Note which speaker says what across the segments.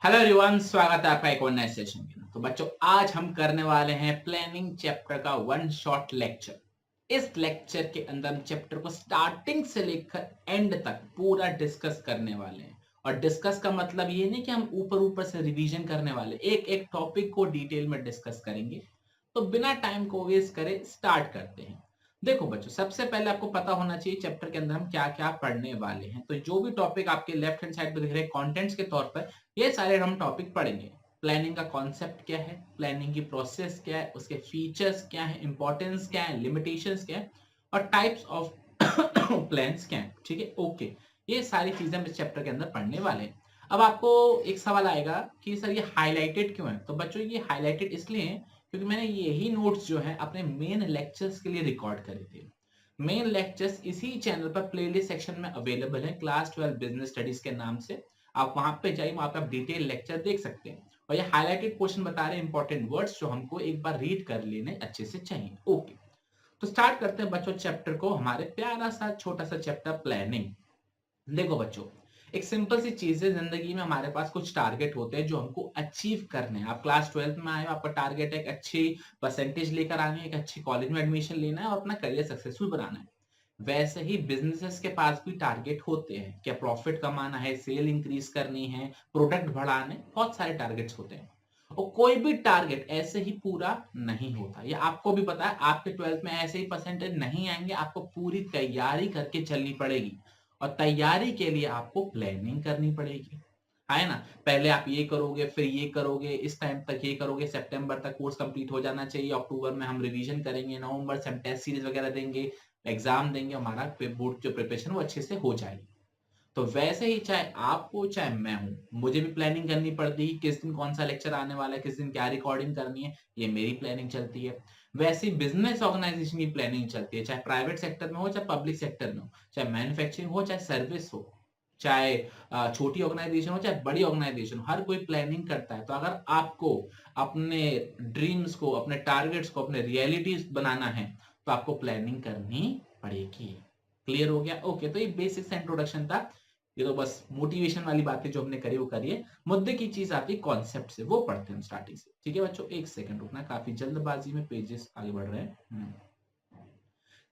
Speaker 1: Hello everyone, स्वागत है आपका एक और नए सेशन में। तो बच्चों, आज हम करने वाले हैं प्लानिंग चैप्टर का वन शॉट लेक्चर। इस लेक्चर के अंदर हम चैप्टर को स्टार्टिंग से लेकर एंड तक पूरा डिस्कस करने वाले हैं। और डिस्कस का मतलब ये नहीं कि हम ऊपर ऊपर से रिवीजन करने वाले, एक एक टॉपिक को डिटेल में डिस्कस करेंगे। तो बिना टाइम को वेस्ट करे स्टार्ट करते हैं। देखो बच्चों, सबसे पहले आपको पता होना चाहिए चैप्टर के अंदर हम क्या क्या पढ़ने वाले हैं। तो जो भी टॉपिक आपके लेफ्ट हैंड साइड पर दिख रहे हैं कंटेंट्स के तौर पर, ये सारे हम टॉपिक पढ़ेंगे। प्लानिंग का कॉन्सेप्ट क्या है, प्लानिंग की प्रोसेस क्या है, उसके फीचर्स क्या है, इंपॉर्टेंस क्या है, लिमिटेशंस क्या है, और टाइप्स ऑफ प्लान्स क्या है। ठीक है, ओके। ये सारी चीजें हम इस चैप्टर के अंदर पढ़ने वाले हैं। अब आपको एक सवाल आएगा कि सर ये हाईलाइटेड क्यों है। तो बच्चों, ये हाईलाइटेड इसलिए है क्योंकि मैंने यही नोट्स जो है अपने मेन लेक्चर्स के लिए रिकॉर्ड करे थे। मेन लेक्चर्स इसी चैनल पर प्लेलिस्ट सेक्शन में अवेलेबल है, क्लास 12 बिजनेस स्टडीज के नाम से। आप वहां पे जाइए, वहां पे आप डिटेल लेक्चर देख सकते हैं। और ये हाईलाइटेड पोर्शन बता रहे हैं इंपॉर्टेंट वर्ड्स जो हमको एक बार रीड कर लेने अच्छे से चाहिए। ओके, तो स्टार्ट करते हैं बच्चों चैप्टर को, हमारे प्यारा सा छोटा सा चैप्टर प्लानिंग। देखो बच्चों, एक सिंपल सी चीज है, जिंदगी में हमारे पास कुछ टारगेट होते हैं जो हमको अचीव करने हैं। आप क्लास 12 में आए हो, आपका टारगेट है एक अच्छी परसेंटेज लेकर आनी है, एक अच्छी कॉलेज में एडमिशन लेना है और अपना करियर सक्सेसफुल बनाना है। वैसे ही बिजनेसेस के पास भी टारगेट होते हैं, क्या प्रॉफिट कमाना है, सेल इंक्रीज करनी है, प्रोडक्ट बढ़ाने, बहुत सारे टारगेट्स होते हैं। और कोई भी टारगेट ऐसे ही पूरा नहीं होता, ये आपको भी पता है। आपके 12th में ऐसे ही परसेंटेज नहीं आएंगे, आपको पूरी तैयारी करके चलनी पड़ेगी। और तैयारी के लिए आपको प्लानिंग करनी पड़ेगी, है ना। पहले आप ये करोगे, फिर ये करोगे, इस टाइम तक ये करोगे, सितंबर तक कोर्स कंप्लीट हो जाना चाहिए, अक्टूबर में हम रिवीजन करेंगे, नवंबर से हम टेस्ट सीरीज वगैरह देंगे, एग्जाम देंगे, हमारा बोर्ड जो प्रिपरेशन वो अच्छे से हो जाएगी। तो वैसे ही चाहे आप हो चाहे मैं हूं, मुझे भी प्लानिंग करनी पड़ती है, किस दिन कौन सा लेक्चर आने वाला है, किस दिन क्या रिकॉर्डिंग करनी है, ये मेरी प्लानिंग चलती है। वैसे ही बिजनेस ऑर्गेनाइजेशन की प्लानिंग चलती है, चाहे प्राइवेट सेक्टर में हो चाहे पब्लिक सेक्टर में हो, चाहे मैन्युफैक्चरिंग हो चाहे सर्विस हो, चाहे छोटी ऑर्गेनाइजेशन हो चाहे बड़ी ऑर्गेनाइजेशन हो, हर कोई प्लानिंग करता है। तो अगर आपको अपने ड्रीम्स को, अपने टारगेट्स को, अपने रियलिटीज बनाना है, तो आपको प्लानिंग करनी पड़ेगी। क्लियर हो गया? ओके, तो ये बेसिक सा इंट्रोडक्शन था। ये तो बस मोटिवेशन वाली बातें जो हमने करी वो करिए। मुद्दे की चीज आती है कॉन्सेप्ट से, वो पढ़ते हैं हम स्टार्टिंग से। ठीक है बच्चों, एक सेकंड रुकना, काफी जल्दबाजी में पेजेस आगे बढ़ रहे हैं।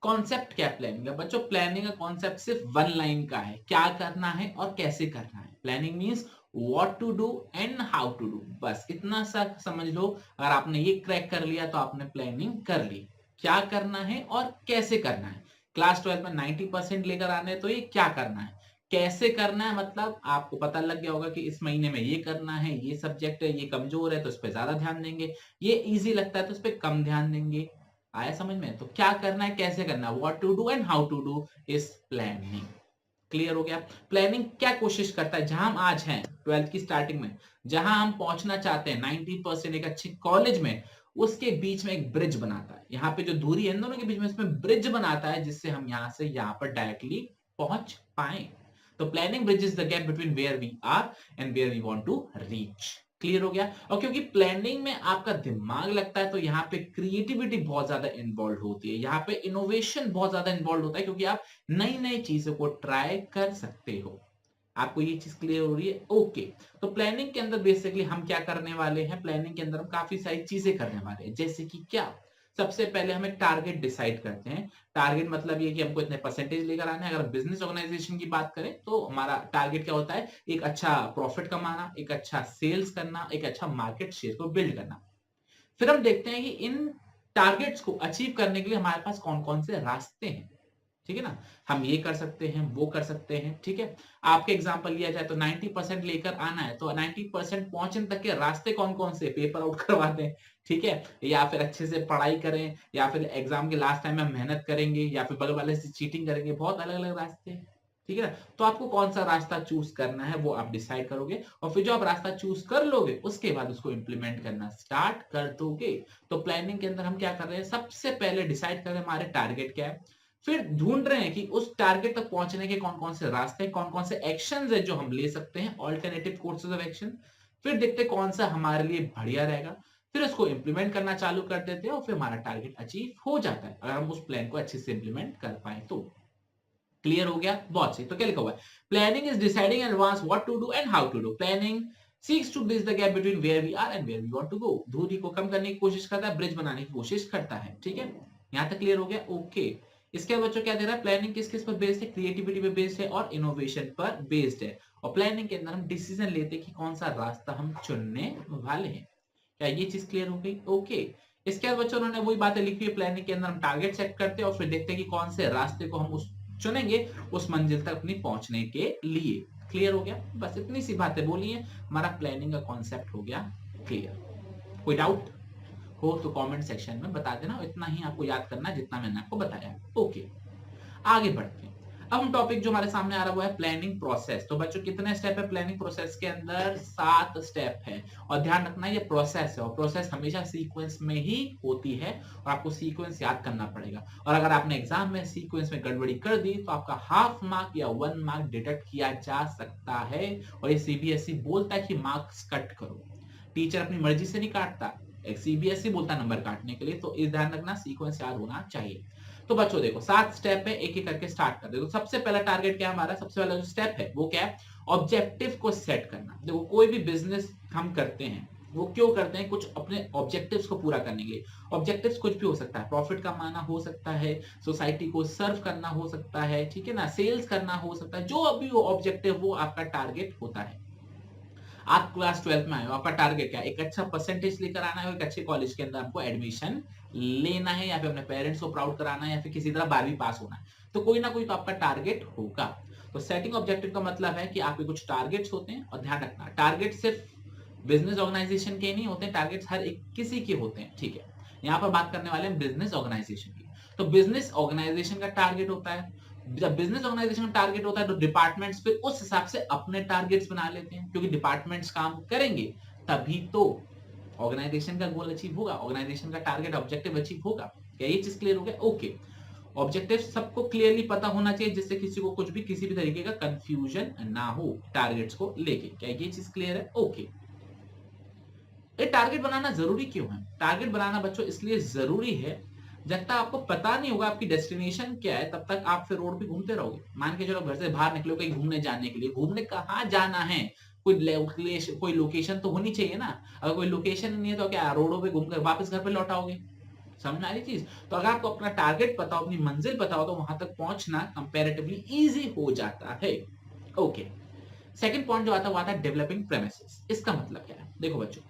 Speaker 1: कॉन्सेप्ट क्या प्लानिंग है बच्चों? प्लानिंग का कॉन्सेप्ट सिर्फ वन लाइन का है, क्या करना है और कैसे करना है। Planning means what to do and how to do, बस इतना सा समझ लो। अगर आपने ये क्रैक कर लिया तो आपने प्लानिंग कर ली। क्या करना है और कैसे करना है। क्लास 12 में 90% लेकर आने हैं, तो ये क्या करना है, कैसे करना है, मतलब आपको पता लग गया होगा कि इस महीने में ये करना है, ये सब्जेक्ट है, ये कमजोर है तो उस पर ज्यादा ध्यान देंगे, ये इजी लगता है तो उस पर कम ध्यान देंगे। आया समझ में? तो क्या करना है, कैसे करना है, what to do and how to do is planning. Clear हो गया? प्लानिंग क्या कोशिश करता है, जहां हम आज हैं 12th की स्टार्टिंग में, जहां हम पहुंचना चाहते हैं 90% एक अच्छे कॉलेज में, उसके बीच में एक ब्रिज बनाता है। यहाँ पे जो दूरी है इन दोनों के बीच में, इसमें ब्रिज बनाता है जिससे हम यहाँ से यहाँ पर डायरेक्टली पहुंच पाए। तो planning bridges the gap between where we are and where we want to reach. Clear हो गया? और क्योंकि प्लानिंग में आपका दिमाग लगता है, तो यहाँ पे क्रिएटिविटी बहुत ज्यादा इन्वॉल्व होती है, यहाँ पे इनोवेशन बहुत ज्यादा इन्वॉल्व होता है, क्योंकि आप नई नई चीजों को ट्राई कर सकते हो। आपको ये चीज क्लियर हो रही है? ओके। तो प्लानिंग के अंदर बेसिकली हम क्या करने वाले हैं, प्लानिंग के अंदर हम काफी सारी चीजें करने वाले हैं। जैसे कि क्या, सबसे पहले हम एक टारगेट डिसाइड करते हैं। टारगेट मतलब ये कि हमको इतने परसेंटेज लेकर आना है। अगर बिजनेस ऑर्गेनाइजेशन की बात करें तो हमारा टारगेट क्या होता है, एक अच्छा प्रॉफिट कमाना, एक अच्छा सेल्स करना, एक अच्छा मार्केट शेयर को बिल्ड करना। फिर हम देखते हैं कि इन टारगेट्स को अचीव करने के लिए हमारे पास कौन कौन से रास्ते हैं। ठीक है ना, हम ये कर सकते हैं, वो कर सकते हैं। ठीक है, आपके एग्जांपल लिया जाए तो 90% लेकर आना है, तो 90% पहुंचने तक के रास्ते कौन कौन से, पेपर आउट करवा दें, ठीक है, या फिर अच्छे से पढ़ाई करें, या फिर एग्जाम के लास्ट टाइम में मेहनत करेंगे, या फिर बगल वाले से चीटिंग करेंगे। बहुत अलग अलग रास्ते हैं। ठीक है ना, तो आपको कौन सा रास्ता चूज करना है वो आप डिसाइड करोगे, और फिर जो आप रास्ता चूज कर लोगे उसके बाद उसको इंप्लीमेंट करना स्टार्ट कर दोगे। तो प्लानिंग के अंदर हम क्या कर रहे हैं, सबसे पहले डिसाइड कर रहे हैं हमारे टारगेट क्या है, फिर ढूंढ रहे हैं कि उस टारगेट तक पहुंचने के कौन कौन से रास्ते हैं, कौन कौन से एक्शंस है जो हम ले सकते हैं, ऑल्टरनेटिव कोर्सेज ऑफ एक्शन। फिर देखते हैं कौन सा हमारे लिए बढ़िया रहेगा, फिर उसको इंप्लीमेंट करना चालू कर देते हैं, और फिर हमारा टारगेट अचीव हो जाता है, अगर हम उस प्लान को अच्छे से इंप्लीमेंट कर पाए तो। क्लियर हो गया? बहुत सही। तो क्या लिखा हुआ है, planning is deciding in advance what to do and how to do. Planning seeks to bridge the gap between where we are and where we want to go, दूरी को कम करने की कोशिश करता है, ब्रिज बनाने की कोशिश करता है। ठीक है, यहां तक क्लियर हो गया? ओके। इसके बाद बच्चों क्या दे रहा है, प्लानिंग किस किस पर बेस्ड है, क्रिएटिविटी पे बेस्ड है और इनोवेशन पर बेस्ड है। और प्लानिंग के अंदर हम डिसीजन लेते हैं कि कौन सा रास्ता हम चुनने वाले हैं। क्या ये चीज क्लियर हो गई? ओके। इसके बाद बच्चों उन्होंने वही बातें लिखी है, प्लानिंग के अंदर हम टारगेट सेट करते हैं और फिर देखते हैं कि कौन से रास्ते को हम उस चुनेंगे उस मंजिल तक अपनी पहुंचने के लिए। क्लियर हो गया? बस इतनी सी बातें बोली है, हमारा प्लानिंग का कॉन्सेप्ट हो गया क्लियर। कोई डाउट हो तो कमेंट सेक्शन में बता देना, इतना ही आपको याद करना जितना मैंने आपको बताया। ओके, आगे बढ़ते हैं। अब हम टॉपिक जो हमारे सामने आ रहा है प्लानिंग प्रोसेस। तो बच्चों कितने स्टेप है प्लानिंग प्रोसेस के अंदर? 7 स्टेप है। और ध्यान रखना ये प्रोसेस है और प्रोसेस हमेशा सीक्वेंस में ही होती है और आपको सीक्वेंस याद करना पड़ेगा। और अगर आपने एग्जाम में सीक्वेंस में गड़बड़ी कर दी तो आपका हाफ मार्क या 1 मार्क डिडक्ट किया जा सकता है। और ये सीबीएसई बोलता है कि मार्क्स कट करो, टीचर अपनी मर्जी से नहीं काटता, एक सीबीएसई बोलता है नंबर काटने के लिए। तो इस ध्यान रखना सीक्वेंस याद होना चाहिए। तो बच्चों देखो 7 स्टेप है, एक एक करके स्टार्ट कर दे। तो सबसे पहला टारगेट क्या है हमारा, सबसे पहला जो स्टेप है वो क्या है, ऑब्जेक्टिव को सेट करना। देखो कोई भी बिजनेस हम करते हैं वो क्यों करते हैं, कुछ अपने ऑब्जेक्टिव्स को पूरा करने के लिए। ऑब्जेक्टिव्स कुछ भी हो सकता है, प्रॉफिट कमाना हो सकता है, सोसाइटी को सर्व करना हो सकता है, ठीक है ना, सेल्स करना हो सकता है, जो अभी वो ऑब्जेक्टिव वो आपका टारगेट होता है। आप क्लास 12 में आए हो, आपका टारगेट क्या है, एक अच्छा परसेंटेज लेकर आना है, एक अच्छे कॉलेज के अंदर आपको एडमिशन लेना है, या फिर अपने पेरेंट्स को प्राउड कराना है, या फिर किसी तरह 12वीं पास होना है। तो कोई ना कोई तो आपका टारगेट होगा। तो सेटिंग ऑब्जेक्टिव का मतलब है कि आपके कुछ टारगेट्स होते हैं। और ध्यान रखना टारगेट सिर्फ बिजनेस ऑर्गेनाइजेशन के नहीं होते, टारगेट्स हर एक किसी के होते हैं। ठीक है, यहाँ पर बात करने वाले हैं बिजनेस ऑर्गेनाइजेशन की। तो बिजनेस ऑर्गेनाइजेशन का टारगेट होता है, जब बिजनेस ऑर्गेनाइजेशन का टारगेट होता है तो डिपार्टमेंट्स फिर उस हिसाब से अपने टारगेट्स बना लेते हैं, क्योंकि डिपार्टमेंट्स काम करेंगे तभी तो ऑर्गेनाइजेशन का गोल अचीव होगा, ऑर्गेनाइजेशन का टारगेट ऑब्जेक्टिव अचीव होगा। क्या ये चीज क्लियर हो गया? ओके। ऑब्जेक्टिव सबको क्लियरली पता होना चाहिए जिससे किसी को कुछ भी किसी भी तरीके का कंफ्यूजन ना हो टारगेट्स को लेके। क्या ये चीज क्लियर है? ओके। ये टारगेट बनाना जरूरी क्यों है? टारगेट बनाना बच्चों इसलिए जरूरी है, जब तक आपको पता नहीं होगा आपकी डेस्टिनेशन क्या है तब तक आप फिर रोड पे घूमते रहोगे। मान के चलो घर से बाहर निकलो कहीं घूमने जाने के लिए, घूमने कहाँ जाना है, कोई लोकेशन तो होनी चाहिए ना। अगर कोई लोकेशन नहीं है तो क्या रोडों पे घूमकर वापस घर पे लौट आओगे? समझ आ रही चीज? तो अगर आपको अपना टारगेट पता हो, अपनी मंजिल पता हो, तो वहां तक पहुंचना कंपैरेटिवली इजी हो जाता है। ओके, सेकंड पॉइंट जो आता है वो आता है डेवलपिंग प्रेमिसेस। इसका मतलब क्या है? देखो बच्चों,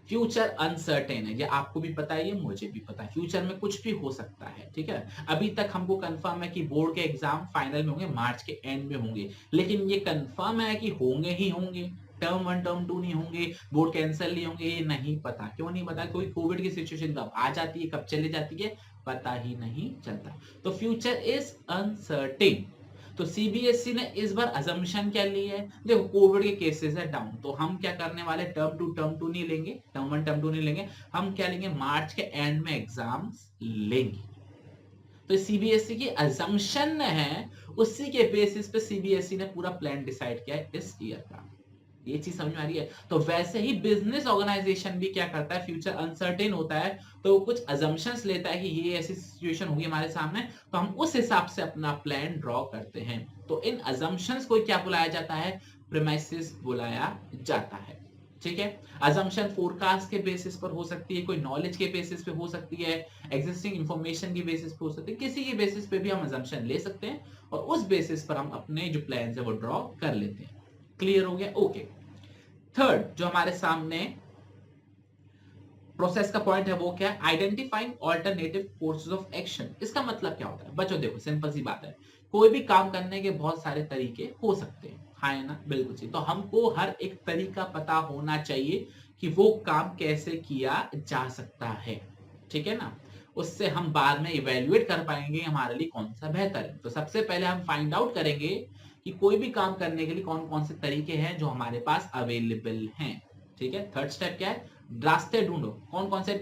Speaker 1: फ्यूचर अनसर्टेन है, ये आपको भी पता है, ये मुझे भी पता है, फ्यूचर में कुछ भी हो सकता है। ठीक है, अभी तक हमको कंफर्म है कि बोर्ड के एग्जाम फाइनल में होंगे, मार्च के एंड में होंगे, लेकिन ये कंफर्म है कि होंगे ही होंगे, टर्म 1 टर्म 2 नहीं होंगे, बोर्ड कैंसिल नहीं होंगे, ये नहीं पता। क्यों नहीं पता? कोई कोविड की सिचुएशन कब आ जाती है कब चली जाती है पता ही नहीं चलता। तो फ्यूचर इज अनसर्टेन। तो सीबीएसई ने इस बार अजम्पशन क्या ली है, देखो कोविड के केसेस है डाउन, तो हम क्या करने वाले, टर्म टू नहीं लेंगे, टर्म 1 टर्म 2 नहीं लेंगे, हम क्या लेंगे, मार्च के एंड में एग्जाम्स लेंगे। तो सीबीएसई की अजम्पशन है, उसी के बेसिस पे सीबीएसई ने पूरा प्लान डिसाइड किया है इस ईयर का। ये चीज समझ में आ रही है? तो वैसे ही बिजनेस ऑर्गेनाइजेशन भी क्या करता है, फ्यूचर अनसर्टेन होता है तो कुछ अजम्पशंस लेता है कि ये ऐसी सिचुएशन होगी हमारे सामने, तो हम उस हिसाब से अपना प्लान ड्रॉ करते हैं। तो इन अजम्पशंस को क्या बुलाया जाता है, प्रीमाइसेस बुलाया जाता है। ठीक है, अजम्पशन फोरकास्ट के बेसिस पर हो सकती है, कोई नॉलेज के बेसिस पे हो सकती है, एग्जिस्टिंग इंफॉर्मेशन की बेसिस पे हो सकती है, किसी की बेसिस पे भी हम अजम्पशन ले सकते हैं और उस बेसिस पर हम अपने जो प्लान है वो ड्रॉ कर लेते हैं। क्लियर हो गया? ओके। थर्ड जो हमारे सामने प्रोसेस का पॉइंट है वो क्या है, identifying alternative courses of action. इसका मतलब क्या होता है बच्चों? देखो सिंपल सी बात है, कोई भी काम करने के बहुत सारे तरीके हो सकते हैं, हाँ है ना, बिल्कुल सही। तो हमको हर एक तरीका पता होना चाहिए कि वो काम कैसे किया जा सकता है, ठीक है ना, उससे हम बाद में इवेल्युएट कर पाएंगे हमारे लिए कौन सा बेहतर है। तो सबसे पहले हम फाइंड आउट करेंगे कि कोई भी काम करने के लिए कौन कौन से तरीके हैं जो हमारे पास अवेलेबल हैं। ठीक है, थर्ड स्टेप क्या है, रास्ते ढूंढो, कौन कौन से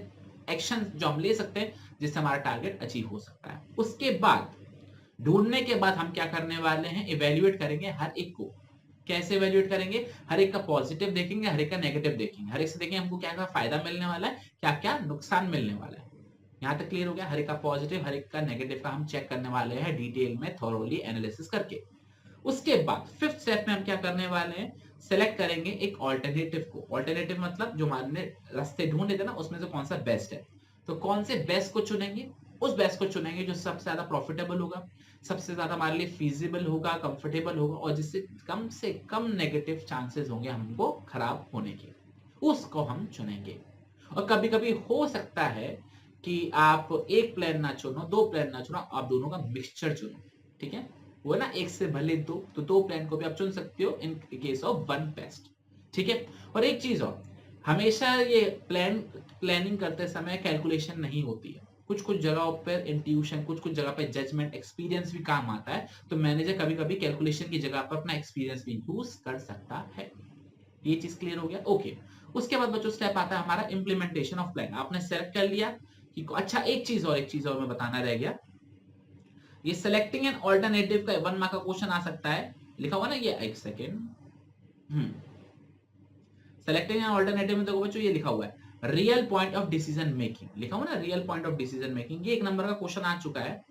Speaker 1: एक्शन जो हम ले सकते हैं जिससे हमारा टारगेट अचीव हो सकता है। उसके बाद ढूंढने के बाद हम क्या करने वाले हैं, इवेल्युएट करेंगे हर एक को। कैसे इवेल्युएट करेंगे, हर एक का पॉजिटिव देखेंगे, हर एक का नेगेटिव देखेंगे, हर एक से देखेंगे हमको क्या क्या फायदा मिलने वाला है, क्या क्या नुकसान मिलने वाला है। यहाँ तक क्लियर हो गया? हर एक का पॉजिटिव हर एक का नेगेटिव का हम चेक करने वाले हैं डिटेल में, थॉरोली एनालिसिस करके। उसके बाद फिफ्थ स्टेप में हम क्या करने वाले हैं, सेलेक्ट करेंगे एक ऑल्टरनेटिव को। ऑल्टरनेटिव मतलब जो हमारे रास्ते ढूंढे थे ना, उसमें से कौन सा बेस्ट है। तो कौन से बेस्ट को चुनेंगे, उस बेस्ट को चुनेंगे जो सबसे ज्यादा प्रॉफिटेबल होगा, सबसे ज्यादा हमारे लिए फीजिबल होगा, कंफर्टेबल होगा, और जिससे कम से कम नेगेटिव चांसेस होंगे हमको खराब होने के, उसको हम चुनेंगे। और कभी कभी हो सकता है कि आप एक प्लान ना चुनो, दो प्लान ना चुनो, आप दोनों का मिक्सचर चुनो, ठीक है। वो ना एक से भले दो, तो दो प्लान को भी आप चुन सकते हो in case of one best, ठीक है। और एक चीज और, हमेशा ये प्लानिंग करते समय कैलकुलेशन नहीं होती है। कुछ कुछ जगहों पर इंट्यूशन, कुछ कुछ जगह पे जजमेंट, एक्सपीरियंस भी काम आता है। तो मैनेजर कभी कभी कैलकुलेशन की जगह पर अपना एक्सपीरियंस भी यूज कर सकता है। ये चीज क्लियर हो गया, ओके। उसके बाद बच्चों स्टेप आता है हमारा इम्प्लीमेंटेशन ऑफ प्लान। आपने सेलेक्ट कर लिया कि अच्छा, एक चीज और मैं बताना रह गया, ये सेलेक्टिंग एन ऑल्टरनेटिव का 1 मार्क का क्वेश्चन आ सकता है। लिखा हुआ ना ये, एक सेकेंड, सेलेक्टिंग एन ऑल्टरनेटिव में देखो बच्चों ये लिखा हुआ है real point of decision making, लिखा हुआ ना real point of decision making. ये 1 नंबर का क्वेश्चन आ चुका है।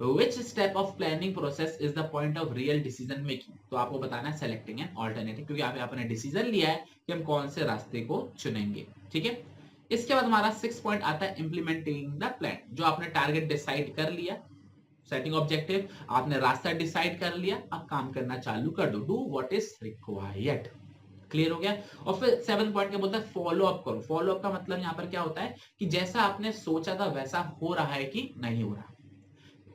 Speaker 1: Which step of planning process is the point of real decision making? तो आपको बताना है सेलेक्टिंग एन ऑल्टरनेटिव, क्योंकि यहाँ पे आपने डिसीजन लिया है कि हम कौन से रास्ते को चुनेंगे, ठीक है। इसके बाद हमारा 6 पॉइंट आता है इम्प्लीमेंटिंग द प्लान। जो आपने टारगेट डिसाइड कर लिया, सेटिंग ऑब्जेक्टिव, आपने रास्ता डिसाइड कर लिया, अब काम करना चालू कर दो, do what is required. Clear हो गया। और फिर 7 पॉइंट क्या बोलता है, फॉलो अप करो। फॉलो अप का मतलब यहाँ पर क्या होता है कि जैसा आपने सोचा था वैसा हो रहा है कि नहीं हो रहा।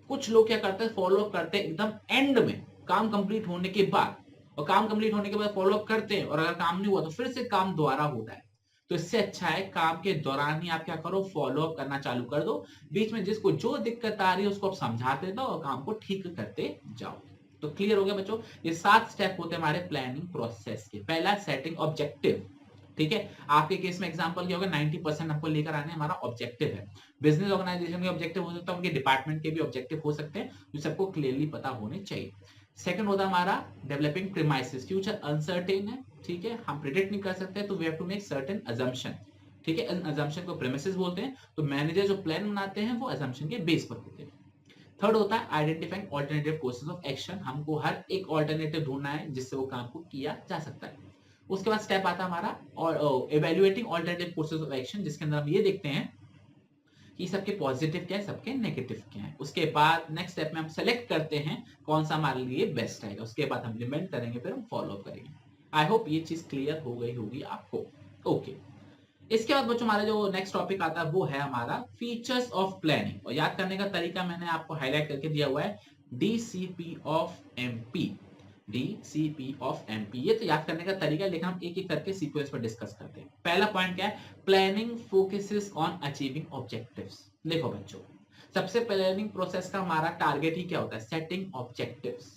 Speaker 1: कुछ लोग क्या करते हैं, फॉलो अप करते हैं एकदम एंड में, काम कंप्लीट होने के बाद, और काम कंप्लीट होने के बाद फॉलो अप करते हैं, और अगर काम नहीं हुआ तो फिर से काम दोबारा होता है। तो इससे अच्छा है काम के दौरान ही आप क्या करो, फॉलो अप करना चालू कर दो। बीच में जिसको जो दिक्कत आ रही है उसको आप समझाते जाओ और काम को ठीक करते जाओ। तो क्लियर हो गया बच्चों, ये 7 स्टेप होते हैं हमारे प्लानिंग प्रोसेस के। पहला सेटिंग ऑब्जेक्टिव, ठीक है। आपके केस में एग्जांपल क्या होगा, 90% हमको लेकर आने हमारा ऑब्जेक्टिव है। बिजनेस ऑर्गेनाइजेशन के ऑब्जेक्टिव हो सकता है, उनके डिपार्टमेंट के भी ऑब्जेक्टिव हो सकते हैं, जो सबको क्लियरली पता होने चाहिए। सेकंड होता है हमारा डेवलपिंग प्रीमाइसेस। फ्यूचर अनसर्टेन है, ठीक है, हम प्रिडिक्ट नहीं कर सकते, तो we have to make certain assumption, ठीक है। अजम्पशन को प्रीमिसेस बोलते हैं। तो मैनेजर जो प्लान बनाते हैं वो अजम्पशन के बेस पर होते हैं। थर्ड होता है identifying alternative courses of action. हमको हर एक ऑल्टरनेटिव ढूंढना है जिससे वो काम को किया जा सकता है। उसके बाद स्टेप आता है हमारा और evaluating alternative courses of action, जिसके अंदर हम ये देखते हैं कि सबके पॉजिटिव क्या है, सबके नेगेटिव क्या है। उसके बाद नेक्स्ट स्टेप में हम सेलेक्ट करते हैं कौन सा हमारे लिए बेस्ट रहेगा। उसके बाद हम इम्प्लीमेंट करेंगे, फिर हम फॉलो अप करेंगे। आई होप ये चीज क्लियर हो गई होगी आपको, ओके। इसके बाद बच्चों हमारा जो नेक्स्ट टॉपिक आता है वो है हमारा फीचर्स ऑफ प्लानिंग। और याद करने का तरीका मैंने आपको हाईलाइट करके दिया हुआ है, DCP of MP, DCP of MP. ये तो याद करने का तरीका, लेकिन हम एक एक करके सीक्वेंस पर डिस्कस करते हैं। पहला पॉइंट क्या है, planning focuses on achieving objectives. देखो बच्चों, सबसे प्लानिंग प्रोसेस का हमारा टारगेट ही क्या होता है, सेटिंग ऑब्जेक्टिव्स।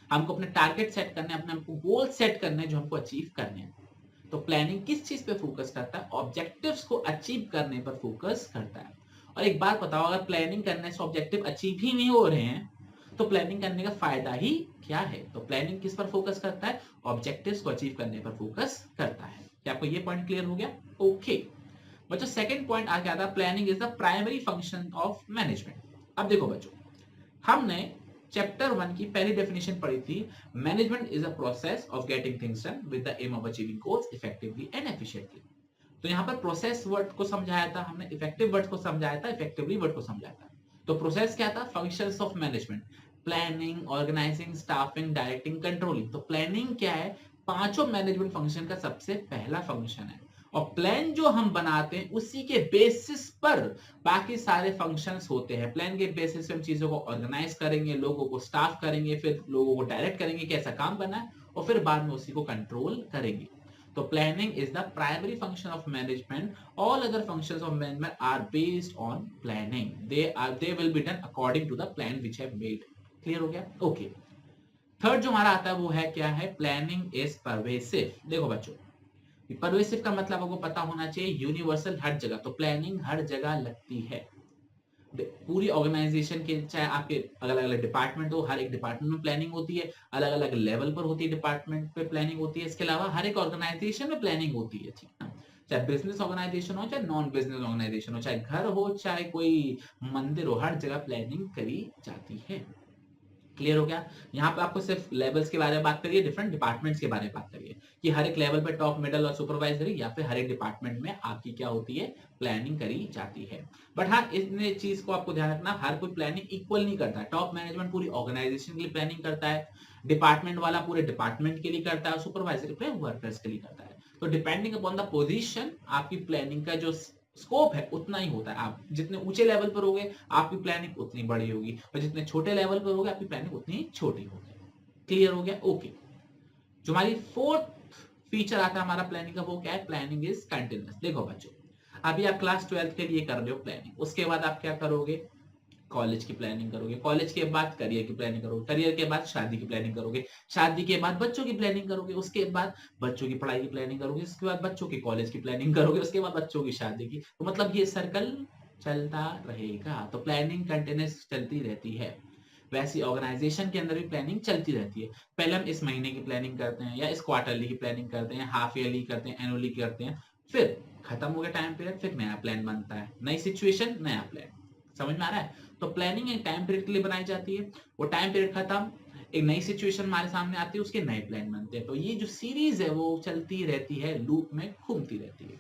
Speaker 1: हमको अपने टारगेट सेट करने, अपने हमको गोल सेट करने जो हमको अचीव करने हैं। तो प्लानिंग किस चीज पे फोकस करता है, ऑब्जेक्टिव्स को अचीव करने पर फोकस करता है। और एक बात बताओ, अगर प्लानिंग करने से ऑब्जेक्टिव अचीव ही नहीं हो रहे हैं तो प्लानिंग करने का फायदा ही क्या है। तो प्लानिंग किस पर फोकस करता है, ऑब्जेक्टिव्स को अचीव करने पर फोकस करता है। क्या आपको ये पॉइंट क्लियर हो गया, ओके। बच्चों सेकंड पॉइंट आ गया था, planning is the primary function of management. अब देखो बच्चों, हमने चैप्टर 1 की पहली डेफिनेशन पढ़ी थी, management is a process of getting things done with the aim of achieving goals effectively and efficiently. तो यहाँ पर प्रोसेस वर्ड को समझाया था हमने, इफेक्टिव वर्ड को समझाया था, इफेक्टिवली वर्ड को समझाया था। तो प्रोसेस क्या था, functions of management, planning, organising, staffing, directing, controlling. तो प्लानिंग क्या है, पांचों मैनेजमेंट फंक्शन का सबसे पहला फंक्शन है। और प्लान जो हम बनाते हैं उसी के बेसिस पर बाकी सारे फंक्शंस होते हैं। प्लान के बेसिस पे हम चीजों को ऑर्गेनाइज करेंगे, लोगों को स्टाफ करेंगे, फिर लोगों को डायरेक्ट करेंगे कैसा काम करना है, और फिर बाद में उसी को कंट्रोल करेंगे। तो planning is the primary function of management. All other functions of management are based on planning, they will be done according to the plan which have made. Clear हो गया, ओके। थर्ड जो हमारा आता है वो है क्या है, प्लानिंग इज परवेसिव। देखो बच्चों, परवेसिव का मतलब आपको पता होना चाहिए, यूनिवर्सल, हर जगह। तो प्लानिंग हर जगह लगती है, पूरी ऑर्गेनाइजेशन के, चाहे आपके अलग अलग डिपार्टमेंट हो, हर एक डिपार्टमेंट में प्लानिंग होती है, अलग अलग लेवल पर होती है, डिपार्टमेंट पे प्लानिंग होती है। इसके अलावा हर एक ऑर्गेनाइजेशन में प्लानिंग होती है, ठीक है ना। चाहे बिजनेस ऑर्गेनाइजेशन हो, चाहे नॉन बिजनेस ऑर्गेनाइजेशन हो, चाहे घर हो, चाहे कोई मंदिर हो, हर जगह प्लानिंग करी जाती है। क्लियर हो गया। यहाँ पे आपको सिर्फ लेवल्स के बारे में बात करिए, डिफरेंट डिपार्टमेंट्स के बारे में बात करिए कि हर एक लेवल पे टॉप, मिडल और सुपरवाइजरी, या फिर हर एक डिपार्टमेंट में आपकी क्या होती है, प्लानिंग करी जाती है। बट हाँ, इतने चीज को आपको ध्यान रखना, हर कोई प्लानिंग इक्वल नहीं करता है। टॉप मैनेजमेंट पूरी ऑर्गेनाइजेशन के लिए प्लानिंग करता है, डिपार्टमेंट वाला पूरे डिपार्टमेंट के लिए करता है, सुपरवाइजर पूरे वर्कर्स के लिए करता है। तो डिपेंडिंग अपॉन द पोजीशन आपकी प्लानिंग का जो स्कोप है उतना ही होता है। आप जितने ऊंचे लेवल पर होगे आपकी प्लानिंग उतनी बड़ी होगी, और जितने छोटे लेवल पर होगे आपकी प्लानिंग उतनी छोटी होगी। क्लियर हो गया? ओके। जो हमारी फोर्थ फीचर आता है हमारा प्लानिंग का, वो क्या है? Planning is continuous. देखो बच्चों, अभी आप क्लास 12 के लिए कर रहे हो प्लानिंग, उसके बाद आप क्या करोगे? कॉलेज की प्लानिंग करोगे, कॉलेज के बाद करियर की प्लानिंग करोगे, करियर के बाद शादी की प्लानिंग करोगे, शादी के बाद बच्चों की प्लानिंग करोगे, उसके बाद बच्चों की पढ़ाई की प्लानिंग करोगे, उसके बाद बच्चों के कॉलेज की प्लानिंग करोगे, उसके बाद बच्चों की शादी की। तो मतलब ये सर्कल चलता रहेगा। तो प्लानिंग कंटिन्यूस चलती रहती है। वैसी ऑर्गेनाइजेशन के अंदर भी प्लानिंग चलती रहती है। पहले हम इस महीने की प्लानिंग करते हैं, या इस क्वार्टरली की प्लानिंग करते हैं, हाफ ईयरली करते हैं, एनुअली करते हैं, फिर खत्म हो गया टाइम पीरियड, फिर नया प्लान बनता है, नई सिचुएशन नया प्लान। समझ में आ रहा है? तो प्लानिंग एक टाइम पीरियड के लिए बनाई जाती है, वो टाइम पीरियड खत्म, एक नई सिचुएशन हमारे सामने आती है, उसके नए प्लान बनते हैं। तो ये जो सीरीज है वो चलती रहती है, लूप में घूमती रहती है।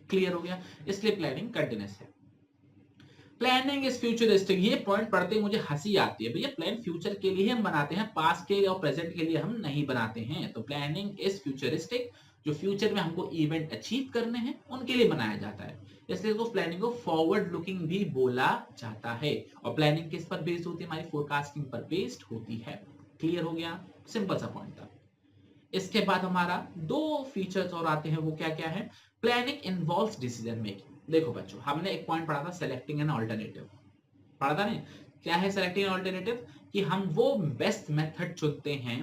Speaker 1: क्लियर हो गया? इसलिए प्लानिंग कंटिन्यूस है। Planning is futuristic. ये पॉइंट पढ़ते ही मुझे हंसी आती है। भैया प्लान फ्यूचर के लिए हम बनाते हैं, पास्ट के लिए और प्रेजेंट के लिए हम नहीं बनाते हैं। तो प्लानिंग इज फ्यूचरिस्टिक, जो फ्यूचर में हमको इवेंट अचीव करने हैं उनके लिए बनाया जाता है। इसलिए तो प्लानिंग को फॉरवर्ड लुकिंग भी बोला जाता है। और प्लानिंग किस पर बेस्ड होती है? हमारी फोरकास्टिंग पर बेस्ड होती है। क्लियर हो गया? सिंपल सा पॉइंट था। इसके बाद हमारा दो फीचर्स और आते हैं, वो क्या क्या है? Planning involves decision making. देखो बच्चों, हमने एक पॉइंट पढ़ा था, सेलेक्टिंग एन ऑल्टरनेटिव, पढ़ा था नहीं? क्या है सेलेक्टिंग एन ऑल्टरनेटिव? कि हम वो बेस्ट मेथड चुनते हैं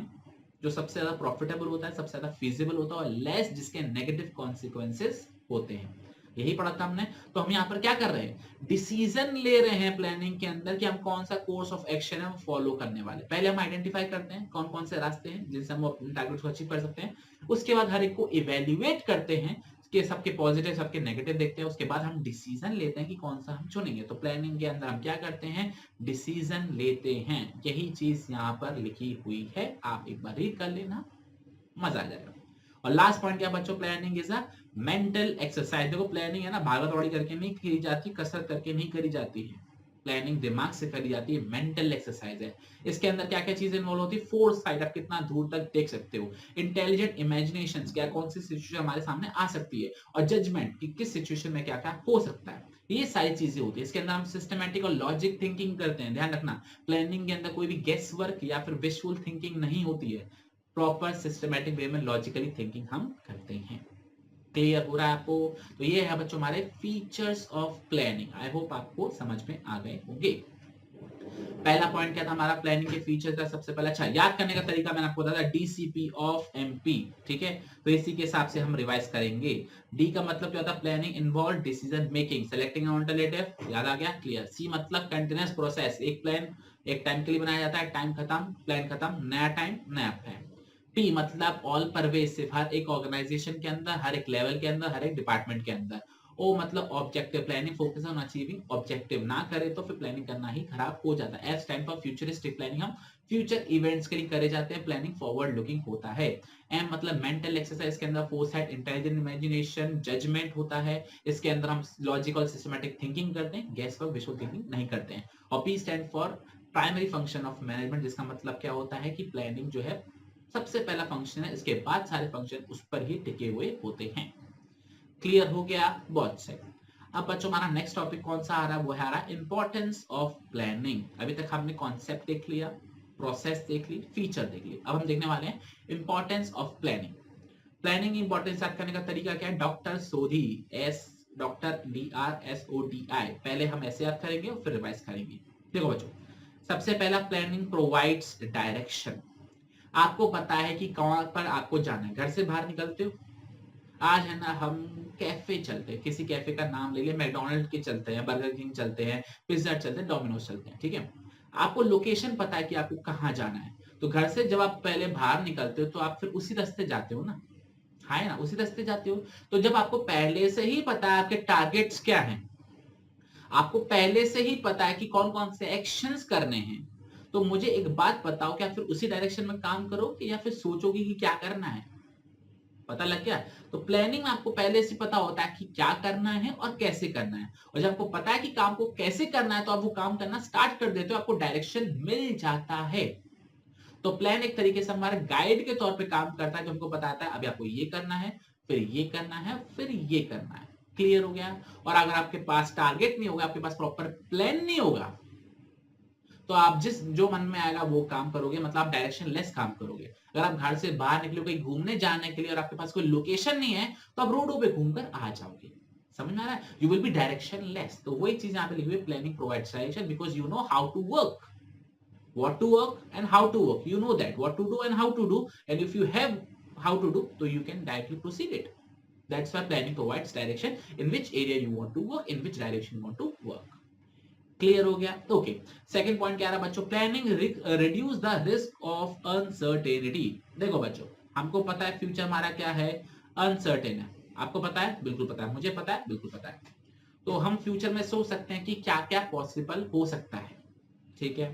Speaker 1: जो सबसे ज्यादा प्रॉफिटेबल होता है, सबसे ज्यादा फीजिबल होता है, और लेस जिसके नेगेटिव कॉन्सिक्वेंसेस होते हैं। यही पढ़ा था हमने। तो हम यहाँ पर क्या कर रहे हैं? डिसीजन ले रहे हैं प्लानिंग के अंदर कि हम कौन सा कोर्स ऑफ एक्शन है हम फॉलो करने वाले। पहले हम आइडेंटिफाई करते हैं कौन कौन से रास्ते हैं जिनसे हम अपने टारगेट्स को अचीव कर सकते हैं। उसके बाद हर एक को इवेल्युएट करते हैं कि सबके पॉजिटिव सबके नेगेटिव देखते हैं। उसके बाद हम डिसीजन लेते हैं कि कौन सा हम चुनेंगे। तो प्लानिंग के अंदर हम क्या करते हैं? डिसीजन लेते हैं। यही चीज यहाँ पर लिखी हुई है, आप एक बार रीड कर लेना, मजा आ जाएगा। और लास्ट पॉइंट क्या बच्चों? Planning is a mental exercise. देखो प्लानिंग है ना, भागा दौड़ी करके नहीं करी जाती, कसरत करके नहीं करी जाती है। प्लानिंग दिमाग से करी जाती है, मेंटल एक्सरसाइज है। इसके अंदर क्या क्या चीजें इन्वॉल्व होती है? फोर्स साइड, आप कितना दूर तक देख सकते हो, इंटेलिजेंट इमेजिनेशन, क्या कौन सी सिचुएशन हमारे सामने आ सकती है, और जजमेंट कि किस सिचुएशन में क्या क्या हो सकता है। ये सारी चीजें होती है। इसके अंदर हम सिस्टमैटिक और लॉजिक थिंकिंग करते हैं। ध्यान रखना, प्लानिंग के अंदर कोई भी गेस वर्क या फिर विजुअल थिंकिंग नहीं होती है। प्रॉपर सिस्टमैटिक वे में लॉजिकली थिंकिंग हम करते हैं। क्लियर हो रहा है आपको? तो ये है बच्चों हमारे features of planning. I hope आपको समझ में आ गए होंगे। पहला पॉइंट क्या था हमारा प्लानिंग के फीचर्स का? सबसे पहला, अच्छा याद करने का तरीका मैंने आपको बताया, डीसीपी ऑफ एमपी। ठीक है, तो इसी के हिसाब से हम रिवाइज करेंगे। डी का मतलब क्या होता है? Planning involve decision making, selecting alternative, याद आ गया? क्लियर। सी मतलब कंटिन्यूअस प्रोसेस, एक प्लान एक टाइम के लिए बनाया जाता है, टाइम खत्म, प्लान खत्म, नया टाइम नया प्लान। पी मतलब ऑल परवेसिव, हर एक ऑर्गेनाइजेशन के अंदर, हर एक लेवल के अंदर, हर एक डिपार्टमेंट के अंदर। ओ मतलब objective, planning focus on achieving objective. ना करे तो फिर प्लानिंग करना ही खराब हो जाता है। S stand for futuristic, planning हम फ्यूचर इवेंट्स के लिए करे जाते हैं, प्लानिंग फॉरवर्ड लुकिंग होता है। एम मतलब मेंटल एक्सरसाइज, के अंदर फोरसाइट, इंटेलिजेंट इमेजिनेशन, जजमेंट होता है। इसके अंदर हम लॉजिकल सिस्टमैटिक थिंकिंग करते हैं, गैस वर्क विजुअल थिंकिंग नहीं करते हैं। और P stand for primary function of management, जिसका मतलब क्या होता है कि प्लानिंग जो है सबसे पहला फंक्शन है, इसके बाद सारे फंक्शन उस पर ही टिके हुए होते हैं। क्लियर हो गया? बहुत सही। अब बच्चों हमारा नेक्स्ट टॉपिक कौन सा आ रहा है? वो है आ रहा इंपॉर्टेंस ऑफ प्लानिंग। अभी तक हमने कॉन्सेप्ट देख लिया, प्रोसेस देख ली, फीचर देख ली। अब हम देखने वाले हैं importance of planning. Planning importance याद करने का तरीका क्या है? डॉक्टर सोधी, एस डॉक्टर DRSODI, पहले हम ऐसे याद करेंगे और फिर रिवाइज करेंगे। देखो बच्चों, सबसे पहला प्लानिंग प्रोवाइड्स डायरेक्शन। आपको पता है कि कहां पर आपको जाना है। घर से बाहर निकलते हो, आज है ना हम कैफे चलते हैं, किसी कैफे का नाम ले लिया, मैकडोनल्ड के चलते हैं, बर्गर किंग चलते हैं, पिज्जा चलते हैं, डोमिनोज चलते हैं। ठीक है, आपको लोकेशन पता है कि आपको कहाँ जाना है। तो घर से जब आप पहले बाहर निकलते हो तो आप फिर उसी रास्ते जाते हो ना, है ना, उसी रास्ते जाते हो। तो जब आपको पहले से ही पता है आपके टारगेट्स क्या हैं, आपको पहले से ही पता है कि कौन कौन से एक्शंस करने हैं, तो मुझे एक बात बताओ, क्या फिर उसी डायरेक्शन में काम करोगे या फिर सोचोगे कि क्या करना है? पता लग गया। तो प्लानिंग में आपको पहले से पता होता है कि क्या करना है और कैसे करना है, और जब आपको पता है कि काम को कैसे करना है तो आप वो काम करना स्टार्ट कर देते हो, आपको डायरेक्शन मिल जाता है। तो प्लान एक तरीके से हमारे गाइड के तौर पे काम करता है, जो हमको बताता है अभी आपको ये करना है, फिर ये करना है, फिर ये करना है। क्लियर हो गया। और अगर आपके पास टारगेट नहीं होगा, आपके पास प्रॉपर प्लान नहीं होगा, तो आप जिस जो मन में आएगा वो काम करोगे, मतलब आप डायरेक्शन लेस काम करोगे। अगर आप घर से बाहर निकले कहीं घूमने जाने के लिए और आपके पास कोई लोकेशन नहीं है, तो आप रोडों पे घूमकर आ जाओगे। समझ में आ रहा है? You will be directionless. तो वही चीज यहाँ पे लिखी हुई, planning provides direction because you know how to work, what to work and how to work. You know that what to do and how to do, and if you have how to do, so you can directly proceed it. That's why planning provides direction in which area you want to work, in which direction you want to work. Clear हो गया? Okay. Second point क्या रहा बच्चों? Planning reduce the risk of uncertainty. देखो बच्चों, हमको पता है फ्यूचर हमारा क्या है, अनसर्टेन है। आपको पता है? बिल्कुल पता है। मुझे पता है? बिल्कुल पता है। तो हम फ्यूचर में सोच सकते हैं कि क्या क्या पॉसिबल हो सकता है। ठीक है।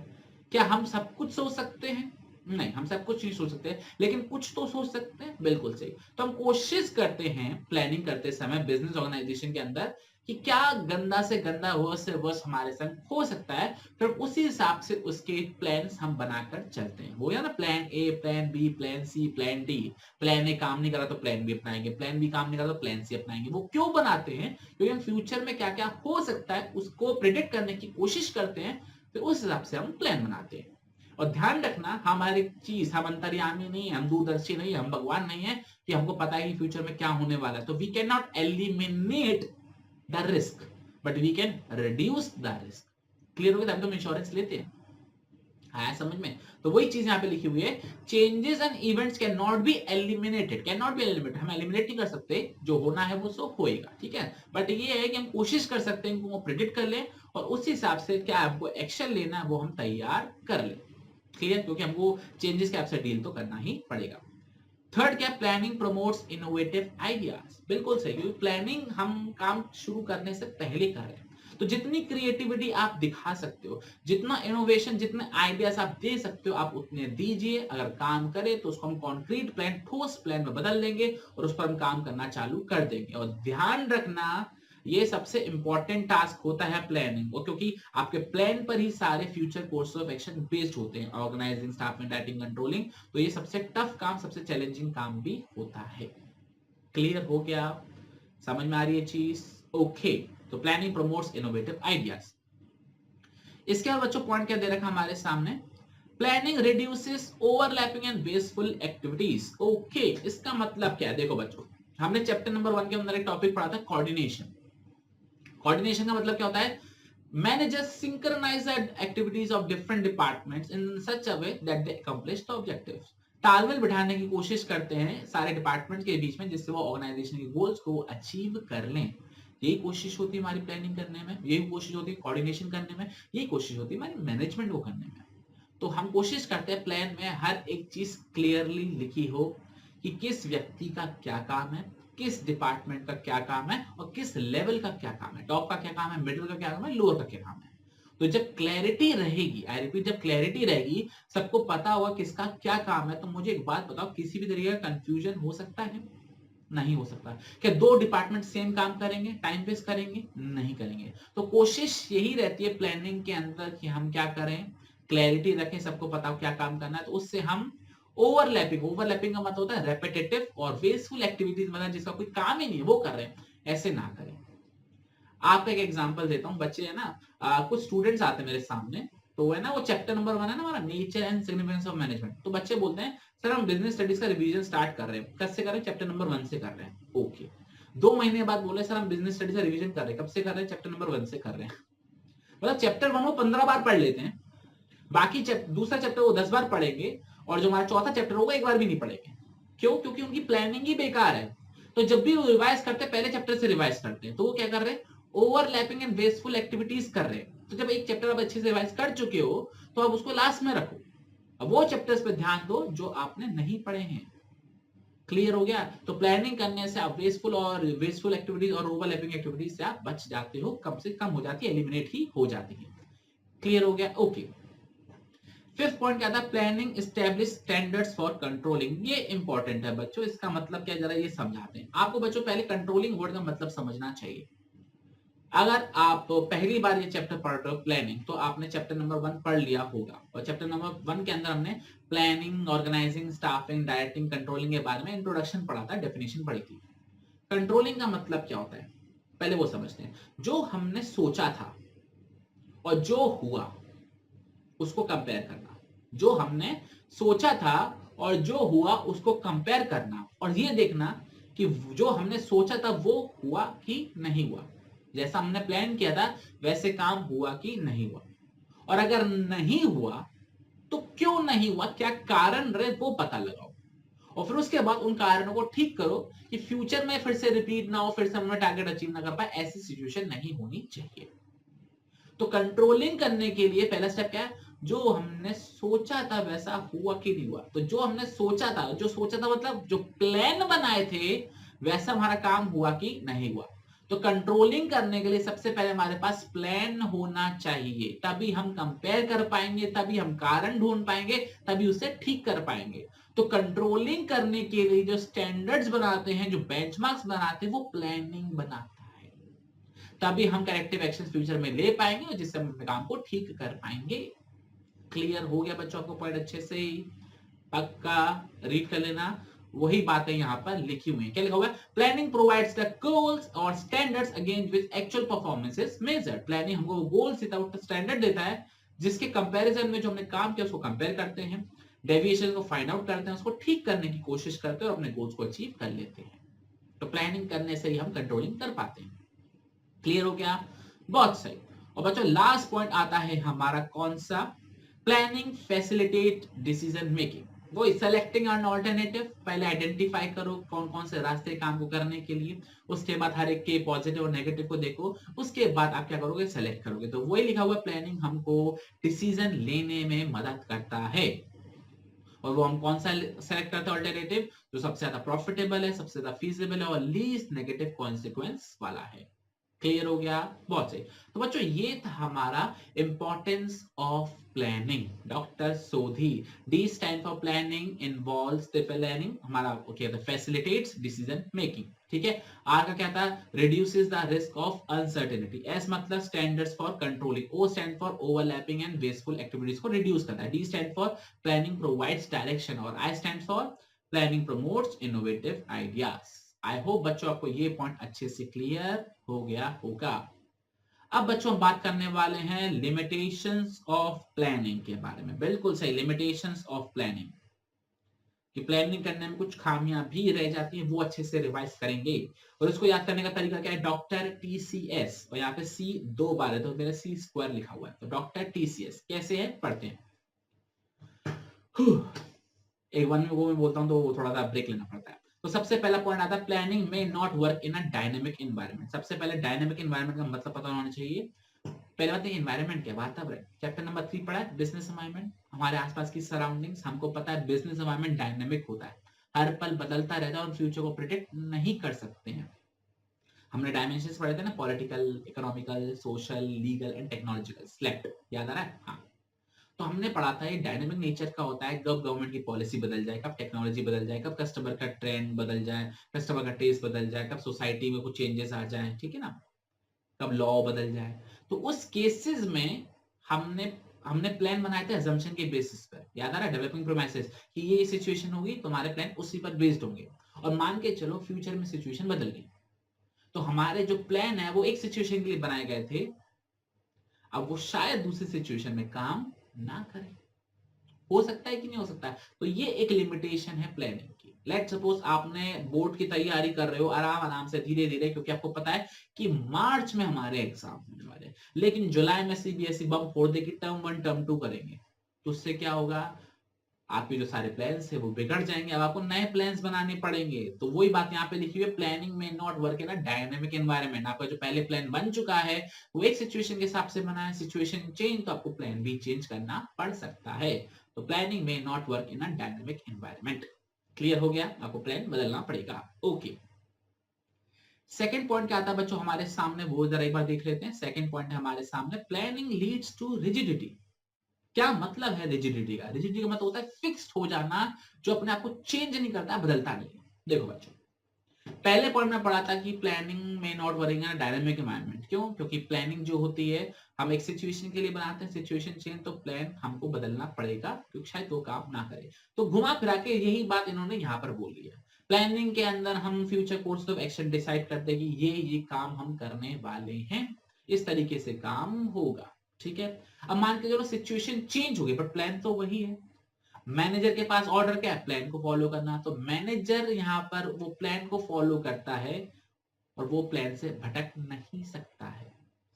Speaker 1: क्या हम सब कुछ सोच सकते हैं? नहीं, हम सब कुछ नहीं सोच सकते, लेकिन कुछ तो सोच सकते हैं। बिल्कुल सही। तो हम कोशिश करते हैं प्लानिंग करते समय बिजनेस ऑर्गेनाइजेशन के अंदर कि क्या गंदा से गंदा वर्स से वर्स हमारे संग हो सकता है, फिर उसी हिसाब से उसके प्लान्स हम बनाकर चलते हैं। हो या ना, plan A, plan B, plan C, plan D. Plan A काम नहीं करा तो प्लान बी अपनाएंगे, प्लान बी काम नहीं करा तो प्लान सी अपनाएंगे। वो क्यों बनाते हैं? क्योंकि हम फ्यूचर में क्या क्या हो सकता है उसको प्रिडिक्ट करने की कोशिश करते हैं, फिर उस हिसाब से हम प्लान बनाते हैं। और ध्यान रखना, हमारी चीज, हम अंतर्यामी नहीं है, हम दूरदर्शी नहीं है, हम भगवान नहीं है कि हमको पता है कि फ्यूचर में क्या होने वाला है। तो we can not eliminate the risk, but we can reduce the risk. Clear हो गया? तब तो हम इंश्योरेंस लेते हैं। आया समझ में? तो वही चीज यहाँ पे लिखी हुई है, changes and events can not be eliminated. Can not be eliminated, हम एलिमिनेट नहीं कर सकते, जो होना है वो सो होएगा। ठीक है। बट ये है कि हम कोशिश कर सकते हैं कि वो प्रिडिक्ट कर लें, और उस हिसाब से क्या आपको एक्शन लेना है वो हम तैयार कर लें। क्लियर? क्योंकि हमको चेंजेस के आपसे डील तो करना ही पड़ेगा। थर्ड क्या? Planning promotes innovative ideas. बिल्कुल सही, क्योंकि प्लानिंग हम काम शुरू करने से पहले कर रहे हैं। तो जितनी क्रिएटिविटी आप दिखा सकते हो, जितना इनोवेशन, जितने आइडियाज आप दे सकते हो, आप उतने दीजिए। अगर काम करे तो उसको हम कॉन्क्रीट प्लान, ठोस प्लान में बदल देंगे और उस पर हम काम करना चालू कर देंगे। और ध्यान रखना, ये सबसे इंपॉर्टेंट टास्क होता है प्लानिंग, क्योंकि आपके प्लान पर ही सारे future course of action based होते हैं। Organising, staff and writing, controlling, तो ये सबसे टफ काम, सबसे चैलेंजिंग काम भी होता है। क्लियर हो गया? समझ में आ रही है चीज? ओके। तो प्लानिंग प्रमोट्स इनोवेटिव आइडियाज। इसके बाद बच्चों पॉइंट क्या दे रखा हमारे सामने? Planning reduces overlapping and wasteful activities. Okay, इसका मतलब क्या है? देखो बच्चों, हमने चैप्टर नंबर 1 के अंदर एक टॉपिक पढ़ा था, कोऑर्डिनेशन। कोऑर्डिनेशन का मतलब क्या होता है? Managers synchronize the activities of different departments in such a way that they accomplish the objectives. तालमेल बिठाने की कोशिश करते हैं सारे डिपार्टमेंट के बीच में, जिससे वो ऑर्गेनाइजेशन के गोल्स को अचीव कर लें। यही कोशिश होती है हमारी प्लानिंग करने में, यही कोशिश होती है कोऑर्डिनेशन करने में, यही कोशिश होती है हमारी मैनेजमेंट को करने में। तो हम कोशिश करते हैं प्लान में हर एक चीज क्लियरली लिखी हो कि किस व्यक्ति का क्या काम है, किस डिपार्टमेंट का क्या काम है, और किस लेवल का क्या काम है, टॉप का क्या काम है, मिडिल का क्या काम है, लोअर का क्या काम है। तो जब क्लैरिटी रहेगी, आई रिपीट, जब क्लैरिटी रहेगी, सबको पता होगा किसका क्या काम है, तो मुझे एक बात बताओ, किसी भी तरीके का कंफ्यूजन हो सकता है? नहीं हो सकता। क्या दो डिपार्टमेंट सेम काम करेंगे, टाइम वेस्ट करेंगे? नहीं करेंगे। तो कोशिश यही रहती है प्लानिंग के अंदर कि हम क्या करें, क्लैरिटी रखें, सबको पता हो क्या काम करना है, तो उससे हम ओवरलैपिंग का मतलब होता है रेपिटेटिव और वेस्टफुल एक्टिविटीज, मतलब जिसका कोई काम ही नहीं वो कर रहे हैं, ऐसे ना करें। आपका एक एग्जांपल देता हूँ। बच्चे है ना, कुछ स्टूडेंट्स आते हैं मेरे सामने, तो है ना, वो चैप्टर नंबर 1 है ना हमारा, nature and significance of management. तो बच्चे बोलते हैं सर हम बिजनेस स्टडीज का रिवीजन स्टार्ट कर रहे हैं। कब से कर रहे हैं? चैप्टर नंबर 1 से कर रहे हैं। ओके। 2 महीने बाद बोले सर हम बिजनेस स्टडीज का रिवीजन कर रहे हैं। कब से कर रहे हैं? चैप्टर नंबर 1 से कर रहे हैं। मतलब चैप्टर 1 वो 15 बार पढ़ लेते हैं, बाकी दूसरा चैप्टर वो 10 बार पढ़ेंगे, और जो हमारा चौथा चैप्टर होगा एक बार भी नहीं पढ़ेंगे। क्यों? क्योंकि उनकी प्लानिंग ही बेकार है। तो जब भी वो रिवाइज करते हैं, पहले चैप्टर से रिवाइज करते हैं, तो वो क्या कर रहे हैं? ओवरलैपिंग एंड वेस्टफुल एक्टिविटीज कर रहे हैं। तो जब एक चैप्टर आप अच्छे से रिवाइज कर चुके हो, तो आप उसको लास्ट में रखो, अब वो चैप्टर्स पे ध्यान दो जो आपने नहीं पढ़े हैं। क्लियर हो गया? तो प्लानिंग करने से आप वेस्टफुल एक्टिविटीज और ओवरलैपिंग एक्टिविटीज से आप बच जाते हो, कम से कम हो जाती है, एलिमिनेट ही हो जाती है। क्लियर हो गया? ओके। फिफ्थ पॉइंट क्या था, planning establish standards for controlling. ये इंपॉर्टेंट है बच्चों, इसका मतलब क्या जरा ये समझाते हैं आपको। बच्चों पहले कंट्रोलिंग वर्ड का मतलब समझना चाहिए। अगर आप पहली बार ये चैप्टर पढ़ रहे हो प्लानिंग, तो आपने चैप्टर नंबर 1 पढ़ लिया होगा, और चैप्टर नंबर 1 के अंदर हमने planning, organising, staffing, directing, controlling के बारे में इंट्रोडक्शन पढ़ा था, डेफिनेशन पढ़ी थी। कंट्रोलिंग का मतलब क्या होता है पहले वो समझते हैं। जो हमने सोचा था और जो हुआ उसको कंपेयर करना। जो हमने सोचा था और जो हुआ उसको कंपेयर करना, और ये देखना कि जो हमने सोचा था वो हुआ कि नहीं हुआ, जैसा हमने प्लान किया था वैसे काम हुआ कि नहीं हुआ। और अगर नहीं हुआ तो क्यों नहीं हुआ, क्या कारण रहे वो पता लगाओ, और फिर उसके बाद उन कारणों को ठीक करो कि फ्यूचर में फिर से रिपीट ना हो, फिर से हमने टारगेट अचीव ना कर पाए, ऐसी सिचुएशन नहीं होनी चाहिए। तो कंट्रोलिंग करने के लिए पहला स्टेप क्या है, जो हमने सोचा था वैसा हुआ कि नहीं हुआ। तो जो हमने सोचा था, जो सोचा था मतलब जो प्लान बनाए थे वैसा हमारा काम हुआ कि नहीं हुआ। तो कंट्रोलिंग करने के लिए सबसे पहले हमारे पास प्लान होना चाहिए, तभी हम कंपेयर कर पाएंगे, तभी हम कारण ढूंढ पाएंगे, तभी उसे ठीक कर पाएंगे। तो कंट्रोलिंग करने के लिए जो स्टैंडर्ड्स बनाते हैं, जो बेंचमार्क्स बनाते हैं, वो प्लानिंग बनाता है, तभी हम करेक्टिव एक्शन फ्यूचर में ले पाएंगे और जिससे हम अपने काम को ठीक कर पाएंगे। क्लियर हो गया बच्चों आपको पॉइंट अच्छे से? पक्का रीड कर लेना, वही बातें यहाँ पर लिखी हुई है। क्या लिखा हुआ है, प्लानिंग प्रोवाइड्स द गोल्स और standards against which actual performance is measured. Planning हमको गोल्स विदाउट स्टैंडर्ड देता है, जिसके कंपैरिजन में जो हमने काम किया उसको कंपेयर करते हैं, डेविएशन को फाइंड आउट करते हैं, उसको ठीक करने की कोशिश करते हैं और अपने गोल्स को अचीव कर लेते हैं। तो प्लानिंग करने से ही हम कंट्रोलिंग कर पाते हैं। क्लियर हो गया? बहुत सही। और बच्चों लास्ट पॉइंट आता है हमारा कौन सा, प्लानिंग फैसिलिटेट डिसीजन मेकिंग। वो सेलेक्टिंग एन ऑल्टरनेटिव, पहले आइडेंटिफाई करो कौन कौन से रास्ते काम को करने के लिए, उसके बाद हर एक के पॉजिटिव और नेगेटिव को देखो, उसके बाद आप क्या करोगे, सेलेक्ट करोगे। तो वही लिखा हुआ प्लानिंग हमको डिसीजन लेने में मदद करता है। और वो हम कौन सा सेलेक्ट करते हैं ऑल्टरनेटिव, जो सबसे ज्यादा प्रॉफिटेबल है, सबसे ज्यादा फीजिबल है और लीस्ट नेगेटिव कॉन्सिक्वेंस वाला है। क्लियर हो गया? बहुत सही। तो बच्चों ये था हमारा importance of planning, doctor Sodhi. D stand for planning involves the planning, हमारा ओके फैसिलिटेट्स डिसीजन मेकिंग, ठीक है। आर का क्या था, reduces the risk of uncertainty. S मतलब standards for controlling. O stand for overlapping and wasteful activities को reduce करता है। D stand for planning provides direction, और I stand for planning promotes innovative ideas. I hope बच्चों आपको ये point अच्छे से क्लियर हो गया होगा। अब बच्चों हम बात करने वाले हैं लिमिटेशंस ऑफ प्लानिंग के बारे में। बिल्कुल सही, लिमिटेशंस ऑफ प्लानिंग, कि प्लानिंग करने में कुछ खामियां भी रह जाती हैं, वो अच्छे से रिवाइज करेंगे। और इसको याद करने का तरीका क्या है, डॉक्टर टीसीएस, और यहाँ पे सी 2 बार है तो मेरे सी स्क्वायर लिखा हुआ है, तो डॉक्टर टीसीएस कैसे है पढ़ते हैं। एक वन में वो मैं बोलता हूँ तो थोड़ा सा ब्रेक लेना पड़ता है। तो सबसे पहला पॉइंट आता है, planning may not work in a dynamic environment. सबसे पहले डायनेमिक एनवायरनमेंट का मतलब पता होना चाहिए। पहले बात है एनवायरनमेंट क्या, वातावरण। चैप्टर नंबर 3 पढ़ा है बिजनेस एनवायरनमेंट, हमारे आसपास की सराउंडिंग्स। हमको पता है बिजनेस एनवायरनमेंट डायनेमिक होता है, हर पल बदलता रहता है और फ्यूचर को प्रिडिक्ट नहीं कर सकते हैं। हमने डायमेंशंस पढ़े थे ना, political, economical, social, legal and technological. Select याद आ रहा है? हाँ। तो हमने पढ़ा था ये डायनेमिक नेचर का होता है, कब गवर्नमेंट की पॉलिसी बदल जाए, कब टेक्नोलॉजी बदल जाए, कब कस्टमर का ट्रेंड बदल जाए, कस्टमर का टेस्ट बदल जाए, कब सोसाइटी में कुछ चेंजेस आ जाए, ठीक है ना, कब लॉ बदल जाए। तो उस केसेस में हमने हमने प्लान बनाए थे अजम्पशन के बेसिस पर, याद आ रहा है, डेवलपिंग प्रोमाइसेस, कि ये सिचुएशन होगी तो हमारे प्लान उसी पर बेस्ड होंगे। और मान के चलो फ्यूचर में सिचुएशन बदल गई, तो हमारे जो प्लान है वो एक सिचुएशन के लिए बनाए गए थे, अब वो शायद दूसरी सिचुएशन में काम ना करें। हो सकता है कि नहीं हो सकता है। तो ये एक लिमिटेशन है प्लानिंग की। लेट सपोज आपने बोर्ड की तैयारी कर रहे हो आराम आराम से धीरे धीरे, क्योंकि आपको पता है कि मार्च में हमारे एग्जाम होने वाले हैं, लेकिन जुलाई में सीबीएसई बम फोड़ देगी, टर्म 1 टर्म 2 करेंगे, तो उससे क्या होगा, आपके जो सारे प्लान्स है वो बिगड़ जाएंगे, अब आपको नए प्लान्स बनाने पड़ेंगे। तो वही बात यहाँ पे लिखी हुई है, planning may not work in a dynamic environment. आपका जो पहले प्लान बन चुका है वो एक सिचुएशन के हिसाब से बना है, सिचुएशन चेंज तो आपको प्लान भी चेंज करना पड़ सकता है। तो planning may not work in a dynamic environment. Clear हो गया? आपको प्लान बदलना पड़ेगा। ओके, सेकंड पॉइंट क्या आता है बच्चों हमारे सामने, वो जरा एक बार देख लेते हैं। सेकंड पॉइंट है हमारे सामने, प्लानिंग लीड्स टू रिजिडिटी। क्या मतलब है रिजिडिटी का? रिजिडिटी का मतलब होता है फिक्स्ड हो जाना, जो अपने आप को चेंज नहीं करता, बदलता नहीं है। देखो बच्चों, पहले पॉइंट में पढ़ा था कि planning may not working in dynamic environment. क्यों? क्योंकि प्लानिंग जो होती है हम एक सिचुएशन के लिए बनाते हैं, सिचुएशन चेंज तो प्लान हमको बदलना पड़ेगा, क्योंकि शायद वो काम ना करे। तो घुमा फिरा के यही बात इन्होंने यहाँ पर बोल दिया। प्लानिंग के अंदर हम future course of action decide करते हैं कि ये काम हम करने वाले हैं, इस तरीके से काम होगा। ठीक है, अब मान के चलो सिचुएशन चेंज हो गई, बट प्लान तो वही है। मैनेजर के पास ऑर्डर क्या है? प्लान को फॉलो करना। तो मैनेजर यहाँ पर वो प्लान को फॉलो करता है और वो प्लान से भटक नहीं सकता है।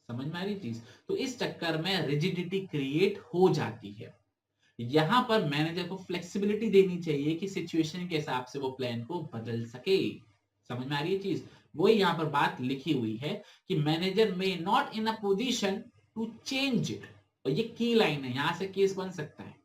Speaker 1: समझ में आ रही चीज? तो इस चक्कर में रिजिडिटी क्रिएट हो जाती है। यहां पर मैनेजर को फ्लेक्सिबिलिटी देनी चाहिए कि सिचुएशन के हिसाब से वो प्लान को बदल सके। समझ में आ रही है चीज? वही यहां पर बात लिखी हुई है कि manager may not in a position to change it. और ये की लाइन है, यहां से केस बन सकता है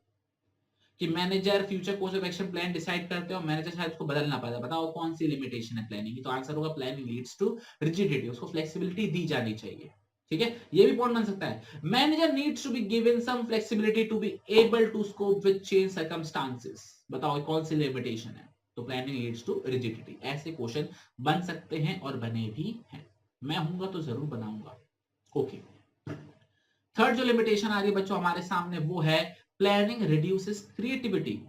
Speaker 1: कि manager future course of action plan decide करते हो, मैनेजर शायद उसको बदलना पाता। बताओ कौन सी लिमिटेशन है प्लानिंग की? तो आंसर होगा प्लानिंग लीड्स टू रिजिडिटी। उसको फ्लेक्सिबिलिटी दी जानी चाहिए। ठीक है, ये भी पॉइंट बन सकता है। Manager needs to be given some flexibility to be able to scope with change circumstances. बताओ कौन सी लिमिटेशन है? तो प्लानिंग लीड्स टू रिजिडिटी। ऐसे क्वेश्चन बन सकते हैं और बने भी हैं। मैं हूंगा तो जरूर बनाऊंगा। ओके, थर्ड जो लिमिटेशन आ रही है बच्चों हमारे सामने, वो है प्लानिंग रिड्यूसेस क्रिएटिविटी।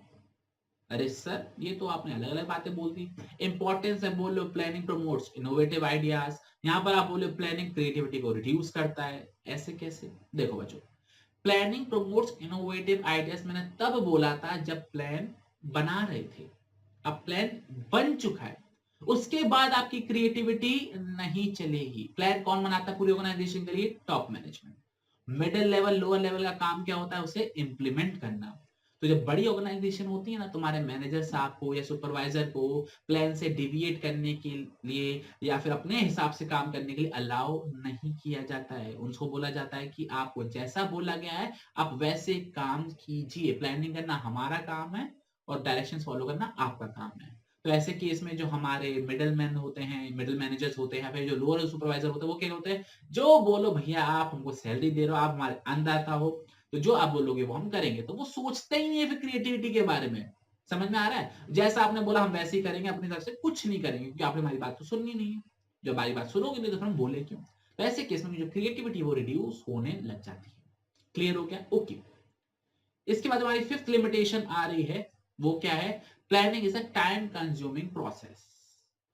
Speaker 1: अरे सर, ये तो आपने अलग अलग बातें बोल दी। इंपॉर्टेंस है, बोलो प्लानिंग प्रमोट्स इनोवेटिव आइडियाज। यहां पर आप बोले प्लानिंग क्रिएटिविटी को रिड्यूस करता है। ऐसे कैसे? देखो बच्चों, प्लानिंग प्रमोट्स इनोवेटिव आइडियाज मैंने तब बोला था जब प्लान बना रहे थे। अब प्लान बन चुका है, उसके बाद आपकी क्रिएटिविटी नहीं चलेगी। प्लान कौन बनाता है पूरी ऑर्गेनाइजेशन के लिए? Top management. Middle level lower level का काम क्या होता है? उसे इंप्लीमेंट करना। तो जब बड़ी ऑर्गेनाइजेशन होती है ना, तुम्हारे मैनेजर साहब को या सुपरवाइजर को प्लान से डिविएट करने के लिए या फिर अपने हिसाब से काम करने के लिए अलाउ नहीं किया जाता है। उनको बोला जाता है कि आपको जैसा बोला गया है आप वैसे काम कीजिए। प्लानिंग करना हमारा काम है और डायरेक्शंस फॉलो करना आपका काम है। तो ऐसे केस में जो हमारे मिडिल मैन होते हैं, मिडिल मैनेजर्स होते हैं, फिर जो लोअर सुपरवाइजर होते हैं, वो क्या होते हैं? जो बोलो भैया, आप हमको सैलरी दे रहे हो, आप हमारे अंदर हो, तो जो आप बोलोगे वो हम करेंगे। तो वो सोचते ही नहीं है फिर क्रिएटिविटी के बारे में। समझ में आ रहा है? जैसा आपने बोला हम वैसे ही करेंगे, अपनी तरफ से कुछ नहीं करेंगे, क्योंकि आपने हमारी बात तो सुननी नहीं है। जब हमारी बात सुनोगे नहीं तो फिर हम बोले क्यों? तो ऐसे केस में जो क्रिएटिविटी वो रिड्यूस होने लग जाती है। क्लियर हो गया? ओके। इसके बाद हमारी फिफ्थ लिमिटेशन आ रही है, वो क्या है? Planning is a time consuming process.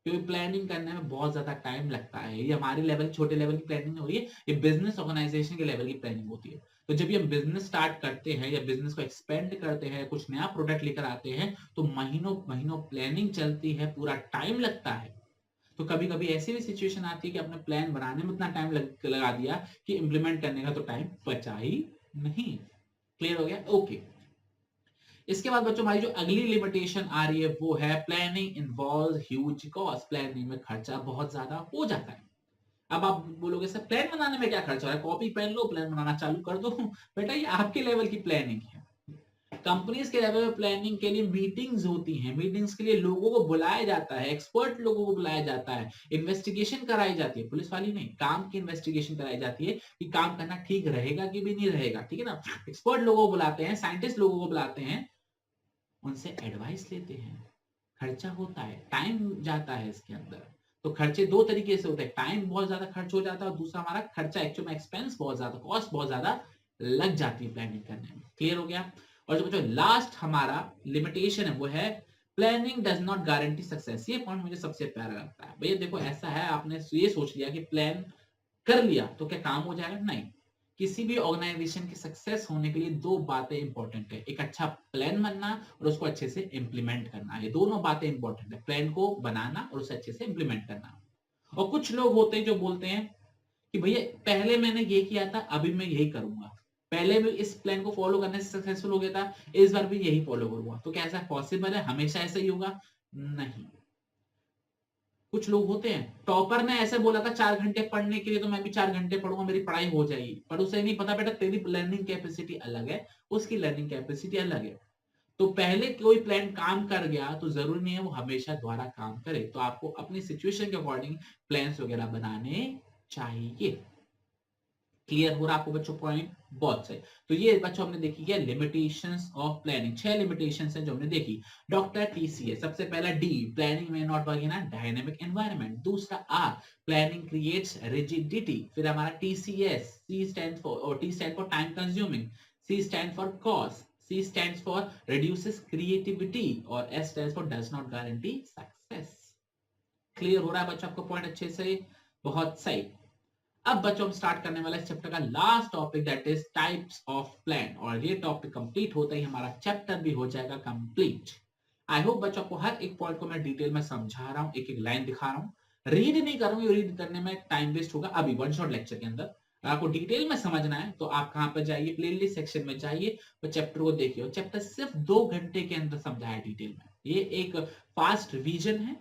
Speaker 1: क्योंकि प्लानिंग करने में बहुत ज्यादा टाइम लगता है। ये हमारे लेवल, छोटे लेवल की प्लानिंग हो रही है, ये बिजनेस ऑर्गेनाइजेशन के लेवल की प्लानिंग होती है। तो जब ये हम बिजनेस स्टार्ट करते हैं या बिजनेस को एक्सपेंड करते हैं, कुछ नया प्रोडक्ट लेकर आते हैं, तो महीनों महीनों प्लानिंग चलती है, पूरा टाइम लगता है। तो कभी कभी ऐसी भी सिचुएशन आती है कि अपने प्लान बनाने में इतना टाइम लगा दिया कि इंप्लीमेंट करने का तो टाइम बचा ही नहीं। क्लियर हो गया? ओके। इसके बाद बच्चों हमारी जो अगली लिमिटेशन आ रही है वो है planning involve huge cost. Planning में खर्चा बहुत ज्यादा हो जाता है। अब आप बोलोगे सर प्लान बनाने में क्या खर्चा है? कॉपी पेन लो, प्लान बनाना चालू कर दो। बेटा ये आपके लेवल की प्लानिंग है। कंपनीज के लेवल में प्लानिंग के लिए मीटिंग्स होती हैं। मीटिंग्स के लिए लोगों को बुलाया जाता है, एक्सपर्ट लोगों को बुलाया जाता है, इन्वेस्टिगेशन कराई जाती है। पुलिस वाली नहीं, काम की इन्वेस्टिगेशन कराई जाती है कि काम करना ठीक रहेगा कि भी नहीं रहेगा। ठीक है ना? एक्सपर्ट लोगों को बुलाते हैं, साइंटिस्ट लोगों को बुलाते हैं, उनसे एडवाइस लेते हैं। खर्चा होता है, टाइम जाता है इसके अंदर। तो खर्चे दो तरीके से होते हैं, टाइम बहुत ज्यादा खर्च हो जाता है और दूसरा हमारा खर्चा एक्चुअल में एक्सपेंस बहुत ज्यादा, कॉस्ट बहुत ज्यादा लग जाती है प्लानिंग करने में। क्लियर हो गया? और जो लास्ट हमारा लिमिटेशन है वो है planning does not guarantee success. ये पॉइंट मुझे सबसे प्यारा लगता है। भैया देखो ऐसा है, आपने ये सोच लिया कि प्लान कर लिया तो क्या काम हो जाएगा? नहीं। किसी भी ऑर्गेनाइजेशन की सक्सेस होने के लिए दो बातें इंपॉर्टेंट है, एक अच्छा प्लान बनना और उसको अच्छे से इंप्लीमेंट करना। ये दोनों बातें इंपॉर्टेंट है, प्लान को बनाना और उसे अच्छे से इंप्लीमेंट करना। और कुछ लोग होते हैं जो बोलते हैं कि भैया पहले मैंने ये किया था, अभी मैं यही करूंगा। पहले भी इस प्लान को फॉलो करने से सक्सेसफुल हो गया था, इस बार भी यही फॉलो करूंगा। तो क्या ऐसा पॉसिबल है? हमेशा ऐसा ही होगा? नहीं। कुछ लोग होते हैं, टॉपर ने ऐसे बोला था 4 घंटे पढ़ने के लिए, तो मैं भी 4 घंटे पढ़ूंगा, मेरी पढ़ाई हो जाएगी। पर उसे नहीं पता बेटा तेरी लर्निंग कैपेसिटी अलग है, उसकी लर्निंग कैपेसिटी अलग है। तो पहले कोई प्लान काम कर गया तो जरूरी नहीं है वो हमेशा दोबारा काम करे। तो आपको अपनी सिचुएशन के अकॉर्डिंग प्लान्स वगैरह बनाने चाहिए। क्लियर हो रहा आपको बच्चों पॉइंट? बहुत सही। तो ये बच्चों हमने देखी क्या, लिमिटेशंस ऑफ प्लानिंग। 6 लिमिटेशंस है जो हमने देखी। डॉक्टर टीसीएस, सबसे पहला D, planning may not work in a dynamic environment. दूसरा आर, प्लानिंग क्रिएट्स रिजिडिटी। फिर हमारा टीसीएस, सी स्टैंड फॉर, और T stand for time consuming, C stand for cost, C stands for reduces creativity, और S stands for does not guarantee success। Clear हो रहा है बच्चों आपको पॉइंट अच्छे से? बहुत सही। अब बच्चों हम स्टार्ट करने वाले इस चैप्टर का last topic, that is types of plan. और ये टॉपिक कंप्लीट होते ही हमारा चैप्टर भी हो जाएगा कंप्लीट। आई होप बच्चों को हर एक पॉइंट को मैं डिटेल में समझा रहा हूँ, एक एक लाइन दिखा रहा हूँ, रीड नहीं कर रहा हूँ, रीड करने में टाइम वेस्ट होगा अभी वन शॉट लेक्चर के अंदर। आपको डिटेल में समझना है तो आप कहां पर जाइए, प्लेलिस्ट सेक्शन में जाइए और चैप्टर को देखिए। चैप्टर सिर्फ 2 घंटे के अंदर समझाया है डिटेल में। ये एक फास्ट रिवीजन है,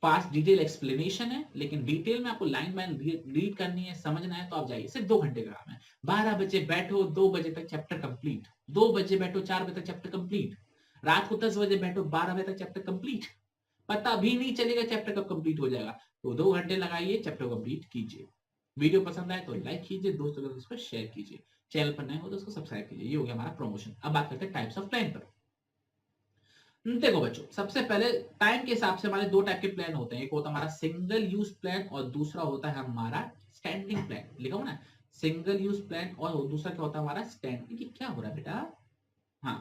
Speaker 1: फास्ट डिटेल एक्सप्लेनेशन है, लेकिन डिटेल में आपको लाइन बाय रीड करनी है, समझना है, तो आप जाइए। सिर्फ 2 घंटे का काम है। 12 बजे बैठो, 2 बजे तक चैप्टर कंप्लीट। 2 बजे बैठो, 4 बजे तक चैप्टर कंप्लीट। रात को 10 बजे बैठो, 12 बजे तक चैप्टर कंप्लीट। पता भी नहीं चलेगा चैप्टर कब कंप्लीट हो जाएगा। तो 2 घंटे लगाइए, चैप्टर कंप्लीट कीजिए। वीडियो पसंद आए तो लाइक कीजिए, दोस्तों के साथ इसको शेयर कीजिए। चैनल पर नए हो तो उसको सब्सक्राइब कीजिए। ये हो गया हमारा प्रमोशन। अब बात करते हैं टाइप्स ऑफ प्लान पर। देखो बच्चों, सबसे पहले टाइम के हिसाब से हमारे 2 टाइप के प्लान होते हैं। एक होता है हमारा सिंगल यूज प्लान और दूसरा होता है हमारा स्टैंडिंग प्लान। लिखा हो ना, सिंगल यूज प्लान, और दूसरा क्या होता है हमारा स्टैंडिंग। क्या हो रहा है बेटा? हाँ,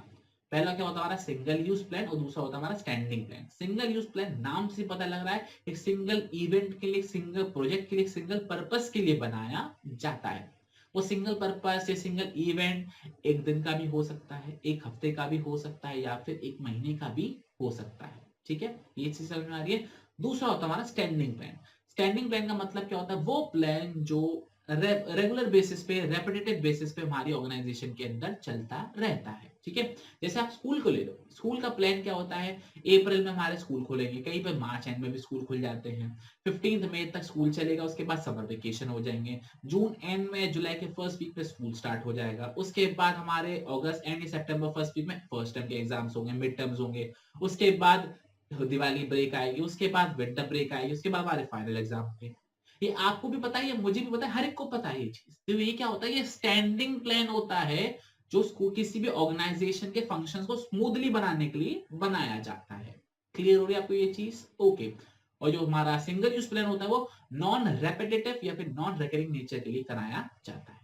Speaker 1: पहला क्या होता है हमारा सिंगल यूज प्लान और दूसरा होता है हमारा standing plan. Single use plan नाम से पता लग रहा है एक सिंगल इवेंट के लिए, सिंगल प्रोजेक्ट के लिए, सिंगल पर्पस के लिए बनाया जाता है। वो सिंगल पर्पस या सिंगल इवेंट एक दिन का भी हो सकता है, एक हफ्ते का भी हो सकता है, या फिर एक महीने का भी हो सकता है। ठीक है, ये चीज समझ में आ रही है? दूसरा होता है हमारा स्टैंडिंग प्लान। स्टैंडिंग प्लान का मतलब क्या होता है? वो प्लान जो रेगुलर बेसिस पे, रेपिटेटिव बेसिस पे हमारी ऑर्गेनाइजेशन के अंदर चलता रहता है। ठीक है, जैसे आप स्कूल को ले लो। स्कूल का प्लान क्या होता है? अप्रैल में हमारे स्कूल खुलेंगे, कहीं पे मार्च एंड में भी स्कूल खुल जाते हैं। 15 मई तक स्कूल चलेगा, उसके बाद समर वेकेशन हो जाएंगे। जून एंड में, जुलाई के फर्स्ट वीक में स्कूल स्टार्ट हो जाएगा। उसके बाद हमारे अगस्त एंड सितंबर फर्स्ट वीक में फर्स्ट टर्म के एग्जाम्स होंगे, मिड टर्म्स होंगे। उसके बाद दिवाली ब्रेक आएगी, उसके बाद विंटर ब्रेक आएगी, उसके बाद हमारे फाइनल एग्जाम होंगे। ये आपको भी पता है, मुझे भी पता है, हर एक को पता है ये चीज। तो ये क्या होता है? ये स्टैंडिंग प्लान होता है जो किसी भी ऑर्गेनाइजेशन के फंक्शंस को स्मूथली बनाने के लिए बनाया जाता है। क्लियर हो रही है आपको ये चीज? ओके। और जो हमारा सिंगल यूज प्लान होता है वो नॉन रेपिटेटिव या फिर नॉन रिकरिंग नेचर के लिए कराया जाता है।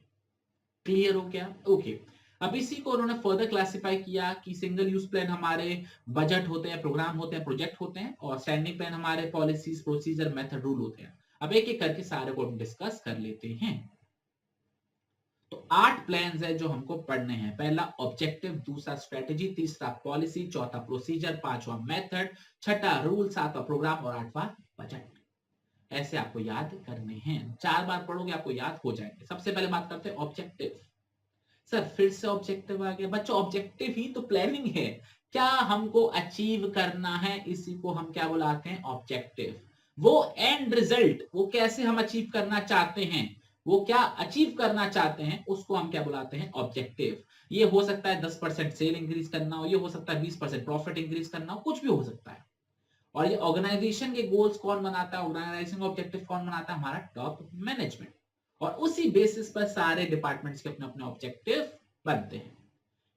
Speaker 1: क्लियर हो गया? ओके। अब इसी को उन्होंने फर्दर क्लासिफाई किया कि सिंगल यूज प्लान हमारे बजट होते हैं, प्रोग्राम होते हैं, प्रोजेक्ट होते हैं, और स्टैंडिंग प्लान हमारे पॉलिसीज, प्रोसीजर, मेथड, रूल होते हैं। अब एक एक करके सारे को हम डिस्कस कर लेते हैं। तो 8 प्लान्स है जो हमको पढ़ने हैं। पहला ऑब्जेक्टिव, दूसरा स्ट्रेटेजी, तीसरा पॉलिसी, चौथा प्रोसीजर, पांचवा मेथड, छठा रूल, सातवां प्रोग्राम और आठवां बजट। ऐसे आपको याद करने हैं। 4 बार पढ़ोगे आपको याद हो जाएंगे। सबसे पहले बात करते हैं ऑब्जेक्टिव। सर फिर से ऑब्जेक्टिव आ गया बच्चों? ऑब्जेक्टिव ही तो प्लानिंग है। क्या हमको अचीव करना है, इसी को हम क्या बुलाते हैं? ऑब्जेक्टिव। वो एंड रिजल्ट, वो कैसे हम अचीव करना चाहते हैं, वो क्या अचीव करना चाहते हैं, उसको हम क्या बुलाते हैं? ऑब्जेक्टिव। ये हो सकता है 10% सेल इंक्रीज करना हो, ये हो सकता है 20% प्रॉफिट इंक्रीज करना हो, कुछ भी हो सकता है। और ये ऑर्गेनाइजेशन के गोल्स कौन बनाता है, ऑर्गेनाइजेशन का ऑब्जेक्टिव कौन बनाता है? हमारा टॉप मैनेजमेंट। और उसी बेसिस पर सारे डिपार्टमेंट्स के अपने अपने ऑब्जेक्टिव बनते हैं।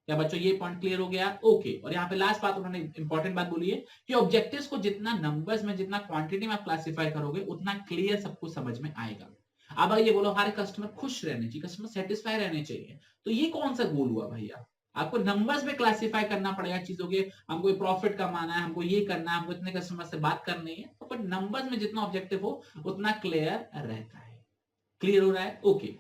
Speaker 1: क्या बच्चों ये पॉइंट क्लियर हो गया? ओके। और यहाँ पे लास्ट बात उन्होंने इंपॉर्टेंट बात बोली है कि ऑब्जेक्टिव्स को जितना नंबर्स में, जितना क्वांटिटी में आप क्लासिफाई करोगे, उतना क्लियर सबको समझ में आएगा। अब ये बोलो हमारे कस्टमर खुश रहने चाहिए, कस्टमर सेटिस्फाई रहने चाहिए, तो ये कौन सा गोल हुआ भैया? आपको नंबर्स में क्लासिफाई करना पड़ेगा चीजों के। हमको प्रॉफिट कमाना है, हमको ये करना है, हमको इतने कस्टमर से बात करनी है, तो पर नंबर्स में जितना ऑब्जेक्टिव हो उतना क्लियर रहता है। क्लियर हो रहा है? ओके।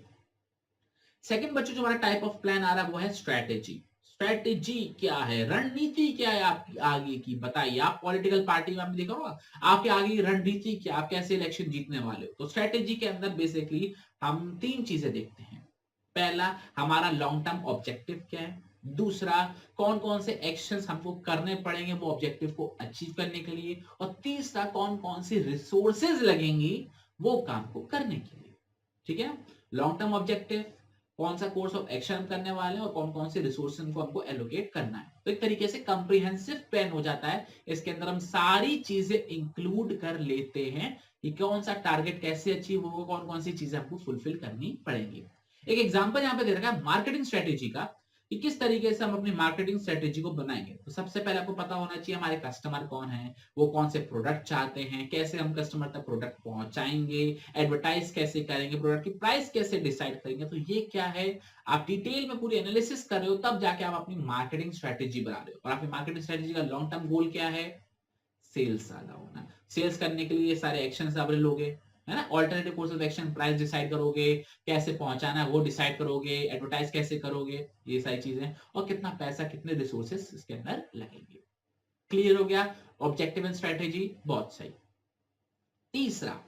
Speaker 1: सेकंड बच्चों जो हमारा टाइप ऑफ प्लान आ रहा है वो है स्ट्रेटेजी। स्ट्रेटेजी क्या है? रणनीति क्या है आपकी आगे की? बताइए। आप पॉलिटिकल पार्टी में आपने देखा होगा, आपके आगे की रणनीति क्या, आप कैसे इलेक्शन जीतने वाले हो। तो स्ट्रेटेजी के अंदर बेसिकली हम 3 चीजें देखते हैं। पहला, हमारा लॉन्ग टर्म ऑब्जेक्टिव क्या है। दूसरा, कौन कौन से एक्शंस हमको करने पड़ेंगे वो ऑब्जेक्टिव को अचीव करने के लिए। और तीसरा, कौन कौन सी रिसोर्सेज लगेंगी वो काम को करने के लिए। ठीक है, लॉन्ग टर्म ऑब्जेक्टिव, कौन सा कोर्स ऑफ एक्शन हम करने वाले हैं और कौन कौन से रिसोर्सेज को हमको एलोकेट करना है। तो एक तरीके से कंप्रीहेंसिव प्लान हो जाता है। इसके अंदर हम सारी चीजें इंक्लूड कर लेते हैं कि कौन सा टारगेट कैसे अचीव होगा, कौन कौन सी चीजें हमको फुलफिल करनी पड़ेंगी। एक एग्जांपल यहाँ पे दे रखा है मार्केटिंग स्ट्रेटेजी का, कि किस तरीके से हम अपनी मार्केटिंग स्ट्रेटेजी को बनाएंगे। तो सबसे पहले आपको पता होना चाहिए हमारे कस्टमर कौन है, वो कौन से प्रोडक्ट चाहते हैं, कैसे हम कस्टमर तक प्रोडक्ट पहुंचाएंगे, एडवर्टाइज कैसे करेंगे, प्रोडक्ट की प्राइस कैसे डिसाइड करेंगे। तो ये क्या है, आप डिटेल में पूरी एनालिसिस कर रहे हो, तब जाके आप अपनी मार्केटिंग स्ट्रेटेजी बना रहे हो। और आपकी मार्केटिंग स्ट्रेटेजी का लॉन्ग टर्म गोल क्या है, सेल्स ज्यादा होना। सेल्स करने के लिए ये सारे एक्शंस आप लोगे, है ना। Alternative course of action, price decide करोगे, कैसे पहुंचाना है वो डिसाइड करोगे, एडवर्टाइज कैसे करोगे, ये सारी चीजें, और कितना पैसा कितने रिसोर्सेस इसके अंदर लगेंगे। क्लियर हो गया, ऑब्जेक्टिव एंड स्ट्रेटेजी, बहुत सही। तीसरा,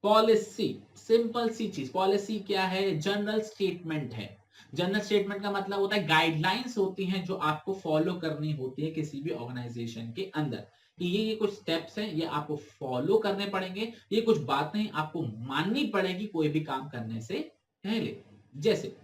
Speaker 1: पॉलिसी। सिंपल सी चीज, पॉलिसी क्या है, जनरल स्टेटमेंट है। जनरल स्टेटमेंट का मतलब होता है गाइडलाइंस होती हैं जो आपको फॉलो करनी होती है किसी भी ऑर्गेनाइजेशन के अंदर, कि ये कुछ स्टेप्स हैं, ये आपको फॉलो करने पड़ेंगे, ये कुछ बातें आपको माननी पड़ेगी कोई भी काम करने से पहले। जैसे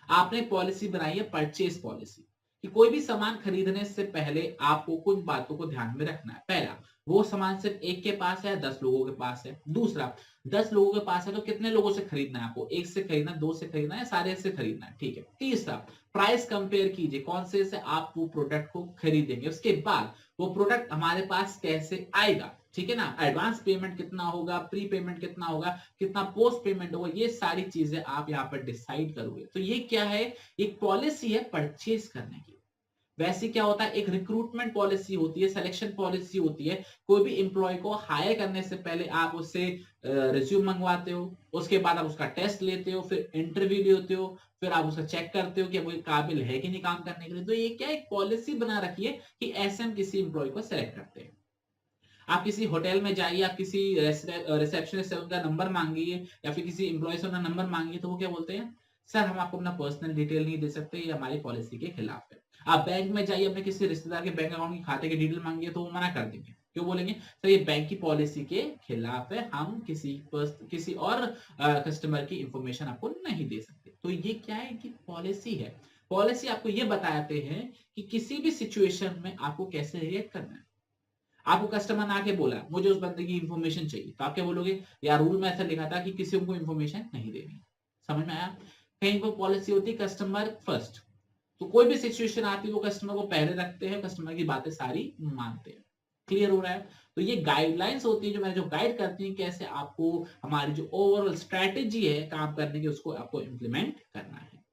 Speaker 1: आपने पॉलिसी बनाई है परचेज पॉलिसी, कि कोई भी सामान खरीदने से पहले आपको कुछ बातों को ध्यान में रखना है। पहला, वो सामान सिर्फ एक के पास है, 10 लोगों के पास है। दूसरा, 10 लोगों के पास है तो कितने लोगों से खरीदना है आपको, एक से खरीदना, दो से खरीदना है, सारे से खरीदना है, ठीक है। तीसरा, प्राइस कंपेयर कीजिए, कौन से से आप वो प्रोडक्ट को खरीदेंगे। उसके बाद वो प्रोडक्ट हमारे पास कैसे आएगा, ठीक है ना, एडवांस पेमेंट कितना होगा, प्री पेमेंट कितना होगा, कितना पोस्ट पेमेंट होगा, ये सारी चीजें आप यहाँ पर डिसाइड करोगे। तो ये क्या है, एक पॉलिसी है परचेज करने की। वैसे क्या होता है, एक रिक्रूटमेंट पॉलिसी होती है, सिलेक्शन पॉलिसी होती है। कोई भी एम्प्लॉय को हायर करने से पहले आप उससे रिज्यूम मंगवाते हो, उसके बाद आप उसका टेस्ट लेते हो, फिर इंटरव्यू लेते हो, फिर आप उसका चेक करते हो कि वो काबिल है कि नहीं काम करने के लिए। तो ये क्या, एक पॉलिसी बना रखी है कि ऐसे हम किसी एम्प्लॉय को सेलेक्ट करते हैं। आप किसी होटल में जाइए, आप किसी रिसेप्शनिस्ट से उनका नंबर मांगिए, या फिर किसी एम्प्लॉय से उनका नंबर मांगिए, तो वो क्या बोलते हैं, सर हम आपको अपना पर्सनल डिटेल नहीं दे सकते, ये हमारी पॉलिसी के खिलाफ है। आप बैंक में जाइए, अपने किसी रिश्तेदार के बैंक अकाउंट की खाते की डिटेल मांगिए, तो वो मना कर देंगे। क्यों बोलेंगे, सर ये बैंक की पॉलिसी के खिलाफ है, हम किसी और कस्टमर की इंफॉर्मेशन आपको नहीं दे सकते। तो ये क्या है, कि पॉलिसी है। पॉलिसी आपको ये बताते हैं कि किसी भी सिचुएशन में आपको कैसे रिएक्ट करना है। आपको कस्टमर ने आके बोला मुझे उस बंदे की इंफॉर्मेशन चाहिए, तो आप क्या बोलोगे, यार रूल में ऐसा लिखा था कि किसी को इंफॉर्मेशन नहीं देनी। समझ में आया। कहीं पर पॉलिसी होती है कस्टमर फर्स्ट, तो कोई भी सिचुएशन आती है वो कस्टमर को पहले रखते हैं, कस्टमर की बातें सारी मानते हैं। क्लियर हो रहा है। तो ये गाइडलाइंस होती है जो मैंने जो गाइड करती है कैसे आपको हमारी जो ओवरऑल स्ट्रेटेजी है काम करने की, उसको आपको इंप्लीमेंट करना है।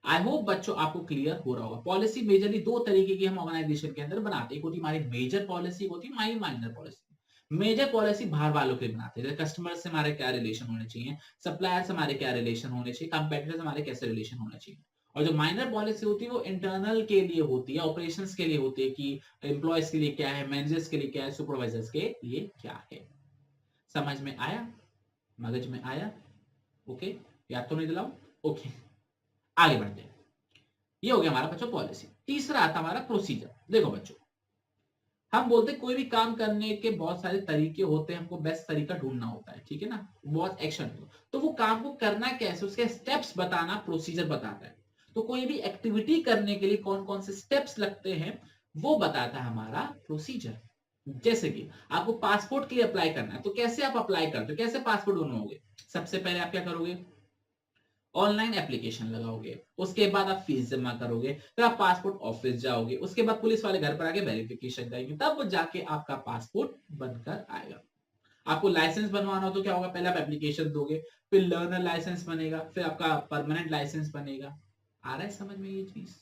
Speaker 1: आई होप बच्चों आपको क्लियर हो रहा होगा। पॉलिसी मेजरली दो तरीके की हम ऑर्गेनाइजेशन के अंदर बनाते हैं, एक होती है हमारी मेजर पॉलिसी, होती है हमारी माइनर पॉलिसी। मेजर पॉलिसी बाहर वालों के लिए बनाते हैं, कस्टमर से हमारे क्या रिलेशन होने चाहिए, सप्लायर से हमारे क्या रिलेशन होने चाहिए, कंपेटिटर से हमारे कैसे रिलेशन होना चाहिए। और जो माइनर पॉलिसी होती है वो इंटरनल के लिए होती है, ऑपरेशंस के लिए होती है, कि एम्प्लॉयज के लिए क्या है, मैनेजर्स के लिए क्या है, सुपरवाइजर्स के लिए क्या है। समझ में आया, मगज में आया, ओके, याद तो नहीं दिलाओ, ओके। आगे बढ़ते हैं। ये हो गया हमारा बच्चों पॉलिसी। तीसरा आता हमारा प्रोसीजर। देखो बच्चों, हम बोलते हैं कोई भी काम करने के बहुत सारे तरीके होते हैं, हमको बेस्ट तरीका ढूंढना होता है, ठीक है ना, बहुत एक्शन। तो वो काम को करना कैसे, उसके स्टेप्स बताना प्रोसीजर बताता है। तो कोई भी एक्टिविटी करने के लिए कौन कौन से स्टेप्स लगते हैं वो बताता है हमारा प्रोसीजर। जैसे कि आपको पासपोर्ट के लिए अप्लाई करना है, तो कैसे आप अप्लाई करते हो, कैसे पासपोर्ट बनवाओगे। सबसे पहले आप क्या करोगे, ऑनलाइन एप्लीकेशन लगाओगे, उसके बाद आप फीस जमा करोगे, फिर आप पासपोर्ट ऑफिस जाओगे, उसके बाद पुलिस वाले घर पर आके वेरिफिकेशन करेंगे, तब जाके आपका पासपोर्ट बनकर आएगा। आपको लाइसेंस बनवाना हो तो क्या होगा, पहले आप एप्लीकेशन दोगे, फिर लर्नर लाइसेंस बनेगा, फिर आपका परमानेंट लाइसेंस बनेगा। आ रहा है समझ में ये चीज।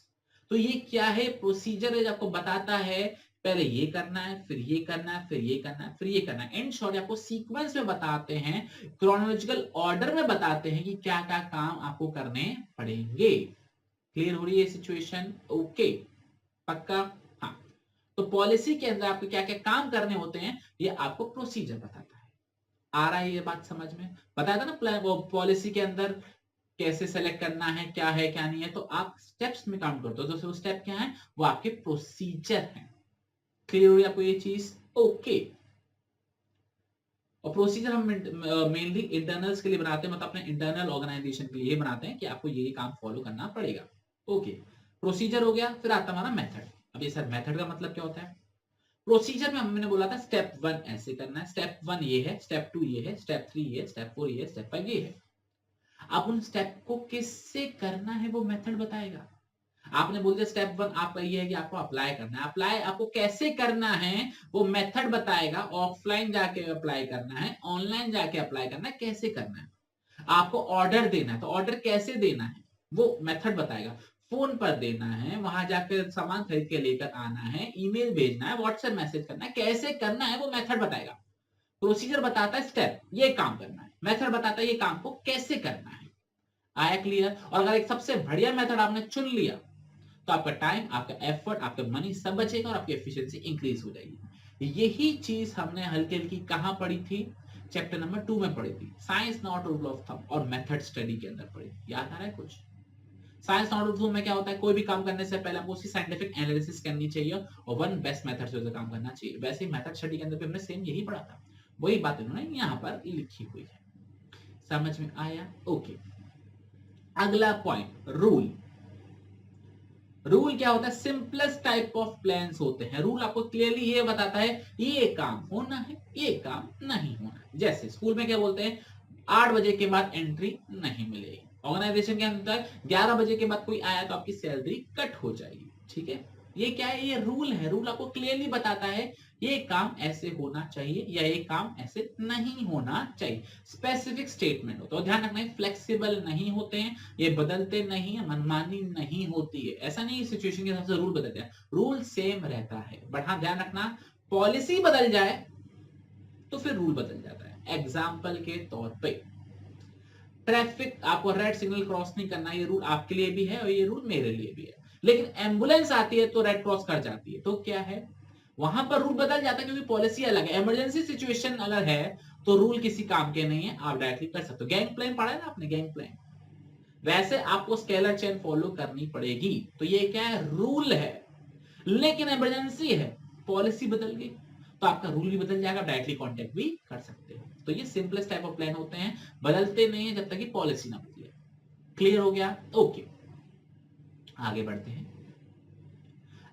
Speaker 1: तो ये क्या है, प्रोसीजर है, आपको बताता है पहले ये करना है, फिर ये करना है, फिर ये करना है, फिर ये करना है। इन शॉर्ट आपको सीक्वेंस में बताते हैं, क्रोनोलॉजिकल ऑर्डर में बताते हैं कि क्या क्या काम आपको करने पड़ेंगे। क्लियर हो रही है सिचुएशन, ओके, पक्का। हाँ, तो पॉलिसी के अंदर आपको क्या क्या काम करने होते हैं ये आपको प्रोसीजर बताता है। आ रहा है ये बात समझ में, बताया था ना प्लान, वो पॉलिसी के अंदर कैसे सेलेक्ट करना है, क्या है क्या नहीं है, तो आप स्टेप्स में काउंट करते हो, तो स्टेप क्या है, वो आपके प्रोसीजर हैं। क्लियर हुई आपको ये चीज, ओके। और प्रोसीजर हम मेनली इंटरनल्स के लिए बनाते हैं, मतलब अपने इंटरनल ऑर्गेनाइजेशन के लिए बनाते हैं कि आपको ये काम फॉलो करना पड़ेगा। ओके, प्रोसीजर हो गया। फिर आता हमारा मेथड। अब ये सर मेथड का मतलब क्या होता है? प्रोसीजर में हमने बोला था स्टेप 1 ऐसे करना है, स्टेप 1 ये है, स्टेप 2 ये है, स्टेप 3 ये, स्टेप 4 ये, स्टेप 5 ये है। अब उन स्टेप को किससे करना है वो मेथड बताएगा। आपने बोल दिया स्टेप 1 आपका ये है कि आपको अप्लाई करना है, अप्लाई आपको कैसे करना है वो मेथड बताएगा। ऑफलाइन जाके अप्लाई करना है, ऑनलाइन जाके अप्लाई करना है, कैसे करना है। आपको ऑर्डर देना है तो ऑर्डर कैसे देना है वो मेथड बताएगा। फोन पर देना है, वहां जाकर सामान खरीद के लेकर आना है, ईमेल भेजना है, व्हाट्सएप मैसेज करना है, कैसे करना है वो मेथड बताएगा। प्रोसीजर बताता है स्टेप ये काम करना है, मेथड बताता है ये काम को कैसे करना है। आया क्लियर? और अगर एक सबसे बढ़िया मेथड आपने चुन लिया तो आपका टाइम, आपका एफर्ट, आपका मनी सब बचेगा और आपकी एफिशिएंसी इंक्रीज हो जाएगी। यही चीज हमने हल्की हल्की कहां पढ़ी थी? चैप्टर नंबर 2 में पढ़ी थी, science not rule of thumb और मेथड स्टडी के अंदर पढ़ी। याद आ रहा है कुछ? Science not rule of thumb में क्या होता है? कोई भी काम करने से पहले आपको उसकी साइंटिफिक एनालिसिस करनी चाहिए और वन बेस्ट मेथड से काम करना चाहिए। वैसे ही मेथड स्टडी के अंदर भी हमने सेम यही पढ़ा था, वही बात इन्होंने यहाँ पर लिखी हुई है। समझ में आया? ओके, अगला पॉइंट रूल। रूल क्या होता है? सिंपलेस्ट टाइप ऑफ प्लान्स होते हैं। रूल आपको क्लियरली ये बताता है ये काम होना है, ये काम नहीं होना है। जैसे स्कूल में क्या बोलते हैं? 8 बजे के बाद एंट्री नहीं मिलेगी। ऑर्गेनाइजेशन के अंदर 11 बजे के बाद कोई आया तो आपकी सैलरी कट हो जाएगी। ठीक है, ये क्या है? ये रूल है। रूल आपको क्लियरली बताता है ये काम ऐसे होना चाहिए या ये काम ऐसे नहीं होना चाहिए। स्पेसिफिक स्टेटमेंट होता है। ध्यान रखना है फ्लेक्सिबल नहीं होते हैं, ये बदलते नहीं है, मनमानी नहीं होती है। ऐसा नहीं सिचुएशन के हिसाब से रूल बदलते हैं, रूल सेम रहता है। बट हाँ ध्यान रखना, पॉलिसी बदल जाए तो फिर रूल बदल जाता है। एग्जाम्पल के तौर पे ट्रैफिक, आपको रेड सिग्नल क्रॉस नहीं करना, ये रूल आपके लिए भी है और ये रूल मेरे लिए भी है। लेकिन एम्बुलेंस आती है तो रेड क्रॉस कर जाती है, तो क्या है? वहां पर रूल बदल जाता है क्योंकि पॉलिसी अलग है। इमरजेंसी सिचुएशन अगर है तो रूल किसी काम के नहीं है, आप डायरेक्टली कर सकते हो। गैंग प्लान पढ़ा है ना आपने? गैंग प्लान वैसे आपको स्केलर चेन फॉलो करनी पड़ेगी। तो ये क्या है? रूल है। लेकिन इमरजेंसी है, पॉलिसी बदल गई तो आपका रूल भी बदल जाएगा, डायरेक्टली कांटेक्ट भी कर सकते हो। तो ये सिंपलेस्ट टाइप ऑफ प्लान होते हैं, बदलते नहीं है जब तक कि पॉलिसी ना बदले। क्लियर हो गया? ओके, आगे बढ़ते हैं।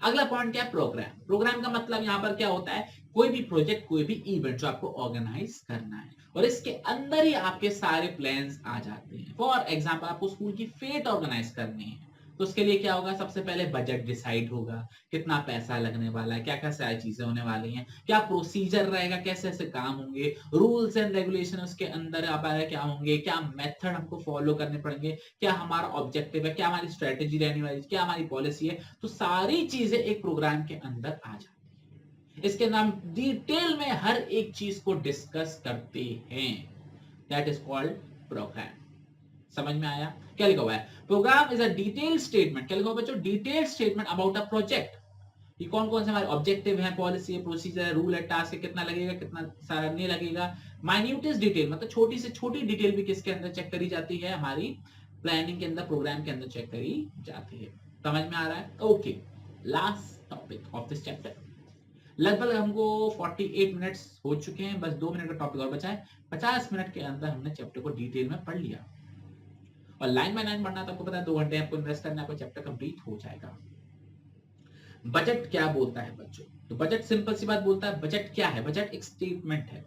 Speaker 1: अगला पॉइंट क्या है? प्रोग्राम। प्रोग्राम का मतलब यहाँ पर क्या होता है? कोई भी प्रोजेक्ट, कोई भी इवेंट जो आपको ऑर्गेनाइज करना है और इसके अंदर ही आपके सारे प्लान्स आ जाते हैं। फॉर एग्जांपल आपको स्कूल की फेट ऑर्गेनाइज करनी है तो उसके लिए क्या होगा? सबसे पहले बजट डिसाइड होगा, कितना पैसा लगने वाला है, क्या क्या सारी चीजें होने वाली हैं, क्या प्रोसीजर रहेगा, कैसे ऐसे काम होंगे, रूल्स एंड रेगुलेशन उसके अंदर क्या होंगे, क्या मेथड हमको फॉलो करने पड़ेंगे, क्या हमारा ऑब्जेक्टिव है, क्या हमारी स्ट्रेटेजी रहने वाली है, क्या हमारी पॉलिसी है। तो सारी चीजें एक प्रोग्राम के अंदर आ जाती है। इसके नाम डिटेल में हर एक चीज को डिस्कस करते हैं। That is called programme. समझ में आया? क्या लिखा हुआ है? Programme is a detail statement. क्या लिखा हुआ बच्चों? Detail statement about a project. ये कौन कौन से हमारे ऑब्जेक्टिव है, पॉलिसी है, प्रोसीजर है, रूल है, टास्क है, कितना लगेगा, कितना सारा नहीं लगेगा। माइन्यूटेस्ट डिटेल मतलब छोटी से छोटी डिटेल भी किसके अंदर चेक करी जाती है? हमारी प्लानिंग के अंदर, प्रोग्राम के अंदर चेक करी जाती है। समझ में आ रहा है? Okay, last topic of this chapter. लगभग हमको 48 मिनट्स हो चुके हैं, बस 2 मिनट का टॉपिक और बचा है। 50 मिनट के अंदर हमने चैप्टर को डिटेल में पढ़ लिया और लाइन बाय लाइन पढ़ना तो आपको पता है 2 घंटे आपको इन्वेस्ट करना, आपको चैप्टर कंप्लीट हो जाएगा। बजट क्या बोलता है बच्चों? तो बजट सिंपल सी बात बोलता है। बजट क्या है? बजट एक स्टेटमेंट है,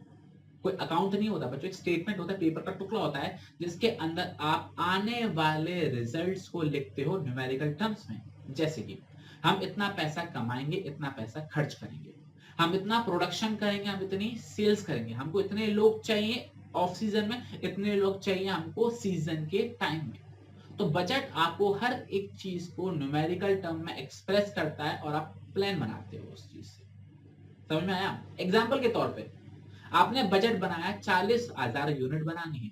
Speaker 1: कोई अकाउंट नहीं होता बच्चों, एक स्टेटमेंट होता है, पेपर का टुकड़ा होता है जिसके अंदर आप आने वाले रिजल्ट्स को लिखते हो न्यूमेरिकल टर्म्स में। जैसे कि हम इतना पैसा कमाएंगे, इतना पैसा खर्च करेंगे, हम इतना प्रोडक्शन करेंगे, हम इतनी सेल्स करेंगे, हमको इतने लोग चाहिए ऑफ सीजन में, इतने लोग चाहिए हमको सीजन के टाइम में। तो बजट आपको हर एक चीज को न्यूमेरिकल टर्म में एक्सप्रेस करता है और आप प्लान बनाते हो उस चीज से। समझ में आया? एग्जाम्पल के तौर पे आपने बजट बनाया 40,000 यूनिट बनानी है,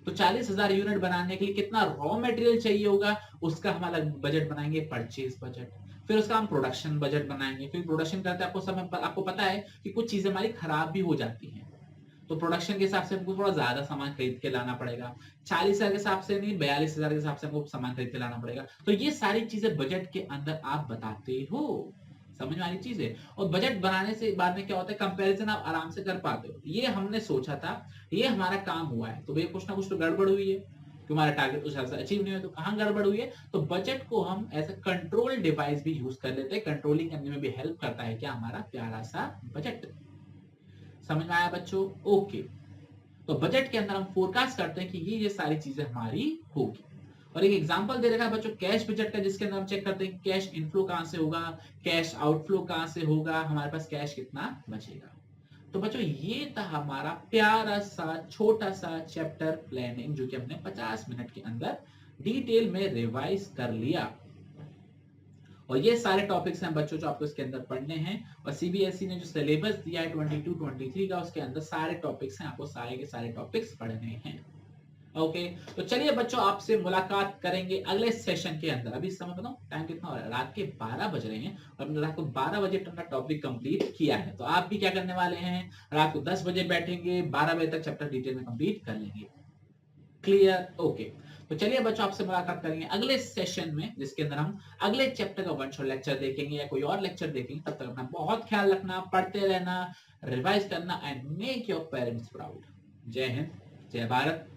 Speaker 1: तो 40,000 यूनिट बनाने के लिए कितना रॉ मटेरियल चाहिए होगा, उसका हम अलग बजट बनाएंगे, परचेज बजट। फिर उसका हम प्रोडक्शन बजट बनाएंगे। फिर प्रोडक्शन करते आपको पता है कि कुछ चीजें हमारी खराब भी हो जाती हैं, तो प्रोडक्शन के हिसाब से हमको थोड़ा ज्यादा सामान खरीद के लाना पड़ेगा। 40,000 के हिसाब से नहीं, 42,000 के हिसाब से हमको सामान खरीद के लाना पड़ेगा। तो ये सारी चीजें बजट के अंदर आप बताते हो। समझ में आ रही चीज है। और बजट बनाने से बाद में क्या होता है, कंपैरिजन आप आराम से कर पाते हो, ये हमने सोचा था, ये हमारा काम हुआ है, तो भैया कुछ ना कुछ तो गड़बड़ हुई है कि हमारा टारगेट उस हिसाब से अचीव नहीं हुआ, तो कहाँ गड़बड़ हुई है। तो बजट को हम एज अ कंट्रोल डिवाइस भी यूज कर लेते हैं, कंट्रोलिंग करने में भी हेल्प करता है क्या, हमारा प्यारा सा बजट। समझ में आया बच्चों? ओके। तो बजट के अंदर हम फोरकास्ट करते हैं कि ये सारी चीजें हमारी होगी। और एक एग्जांपल दे रखा है बच्चों कैश बजट का, जिसके अंदर हम चेक करते हैं कि कैश इनफ्लो कहां से होगा, कैश आउटफ्लो कहां से होगा, हमारे पास कैश कितना बचेगा। तो बच्चों ये था हमारा प्यारा सा छोटा सा चैप्टर प्लानिंग, जो कि हमने 50 मिनट के अंदर डिटेल में रिवाइज कर लिया। और ये सारे टॉपिक्स हैं बच्चों जो आपको इसके अंदर पढ़ने हैं, और सीबीएसई ने जो सिलेबस दिया है 22-23 का, उसके अंदर सारे टॉपिक्स हैं, आपको सारे के सारे टॉपिक्स पढ़ने हैं। ओके, तो चलिए बच्चों आपसे मुलाकात करेंगे अगले सेशन के अंदर। अभी समय बताओ टाइम कितना हो रहा है, रात के 12 बज रहे हैं, और हमने रात को 12 बजे अपना टॉपिक कंप्लीट किया है। तो आप भी क्या करने वाले हैं, रात को 10 बजे बैठेंगे, 12 बजे तक चैप्टर डिटेल में कंप्लीट कर लेंगे। क्लियर? ओके। तो चलिए बच्चों आपसे मुलाकात करेंगे अगले सेशन में, जिसके अंदर हम अगले चैप्टर का वन शॉट लेक्चर देखेंगे या कोई और लेक्चर देखेंगे। तब तक अपना बहुत ख्याल रखना, पढ़ते रहना, रिवाइज करना, and make your parents proud. जय हिंद, जय भारत।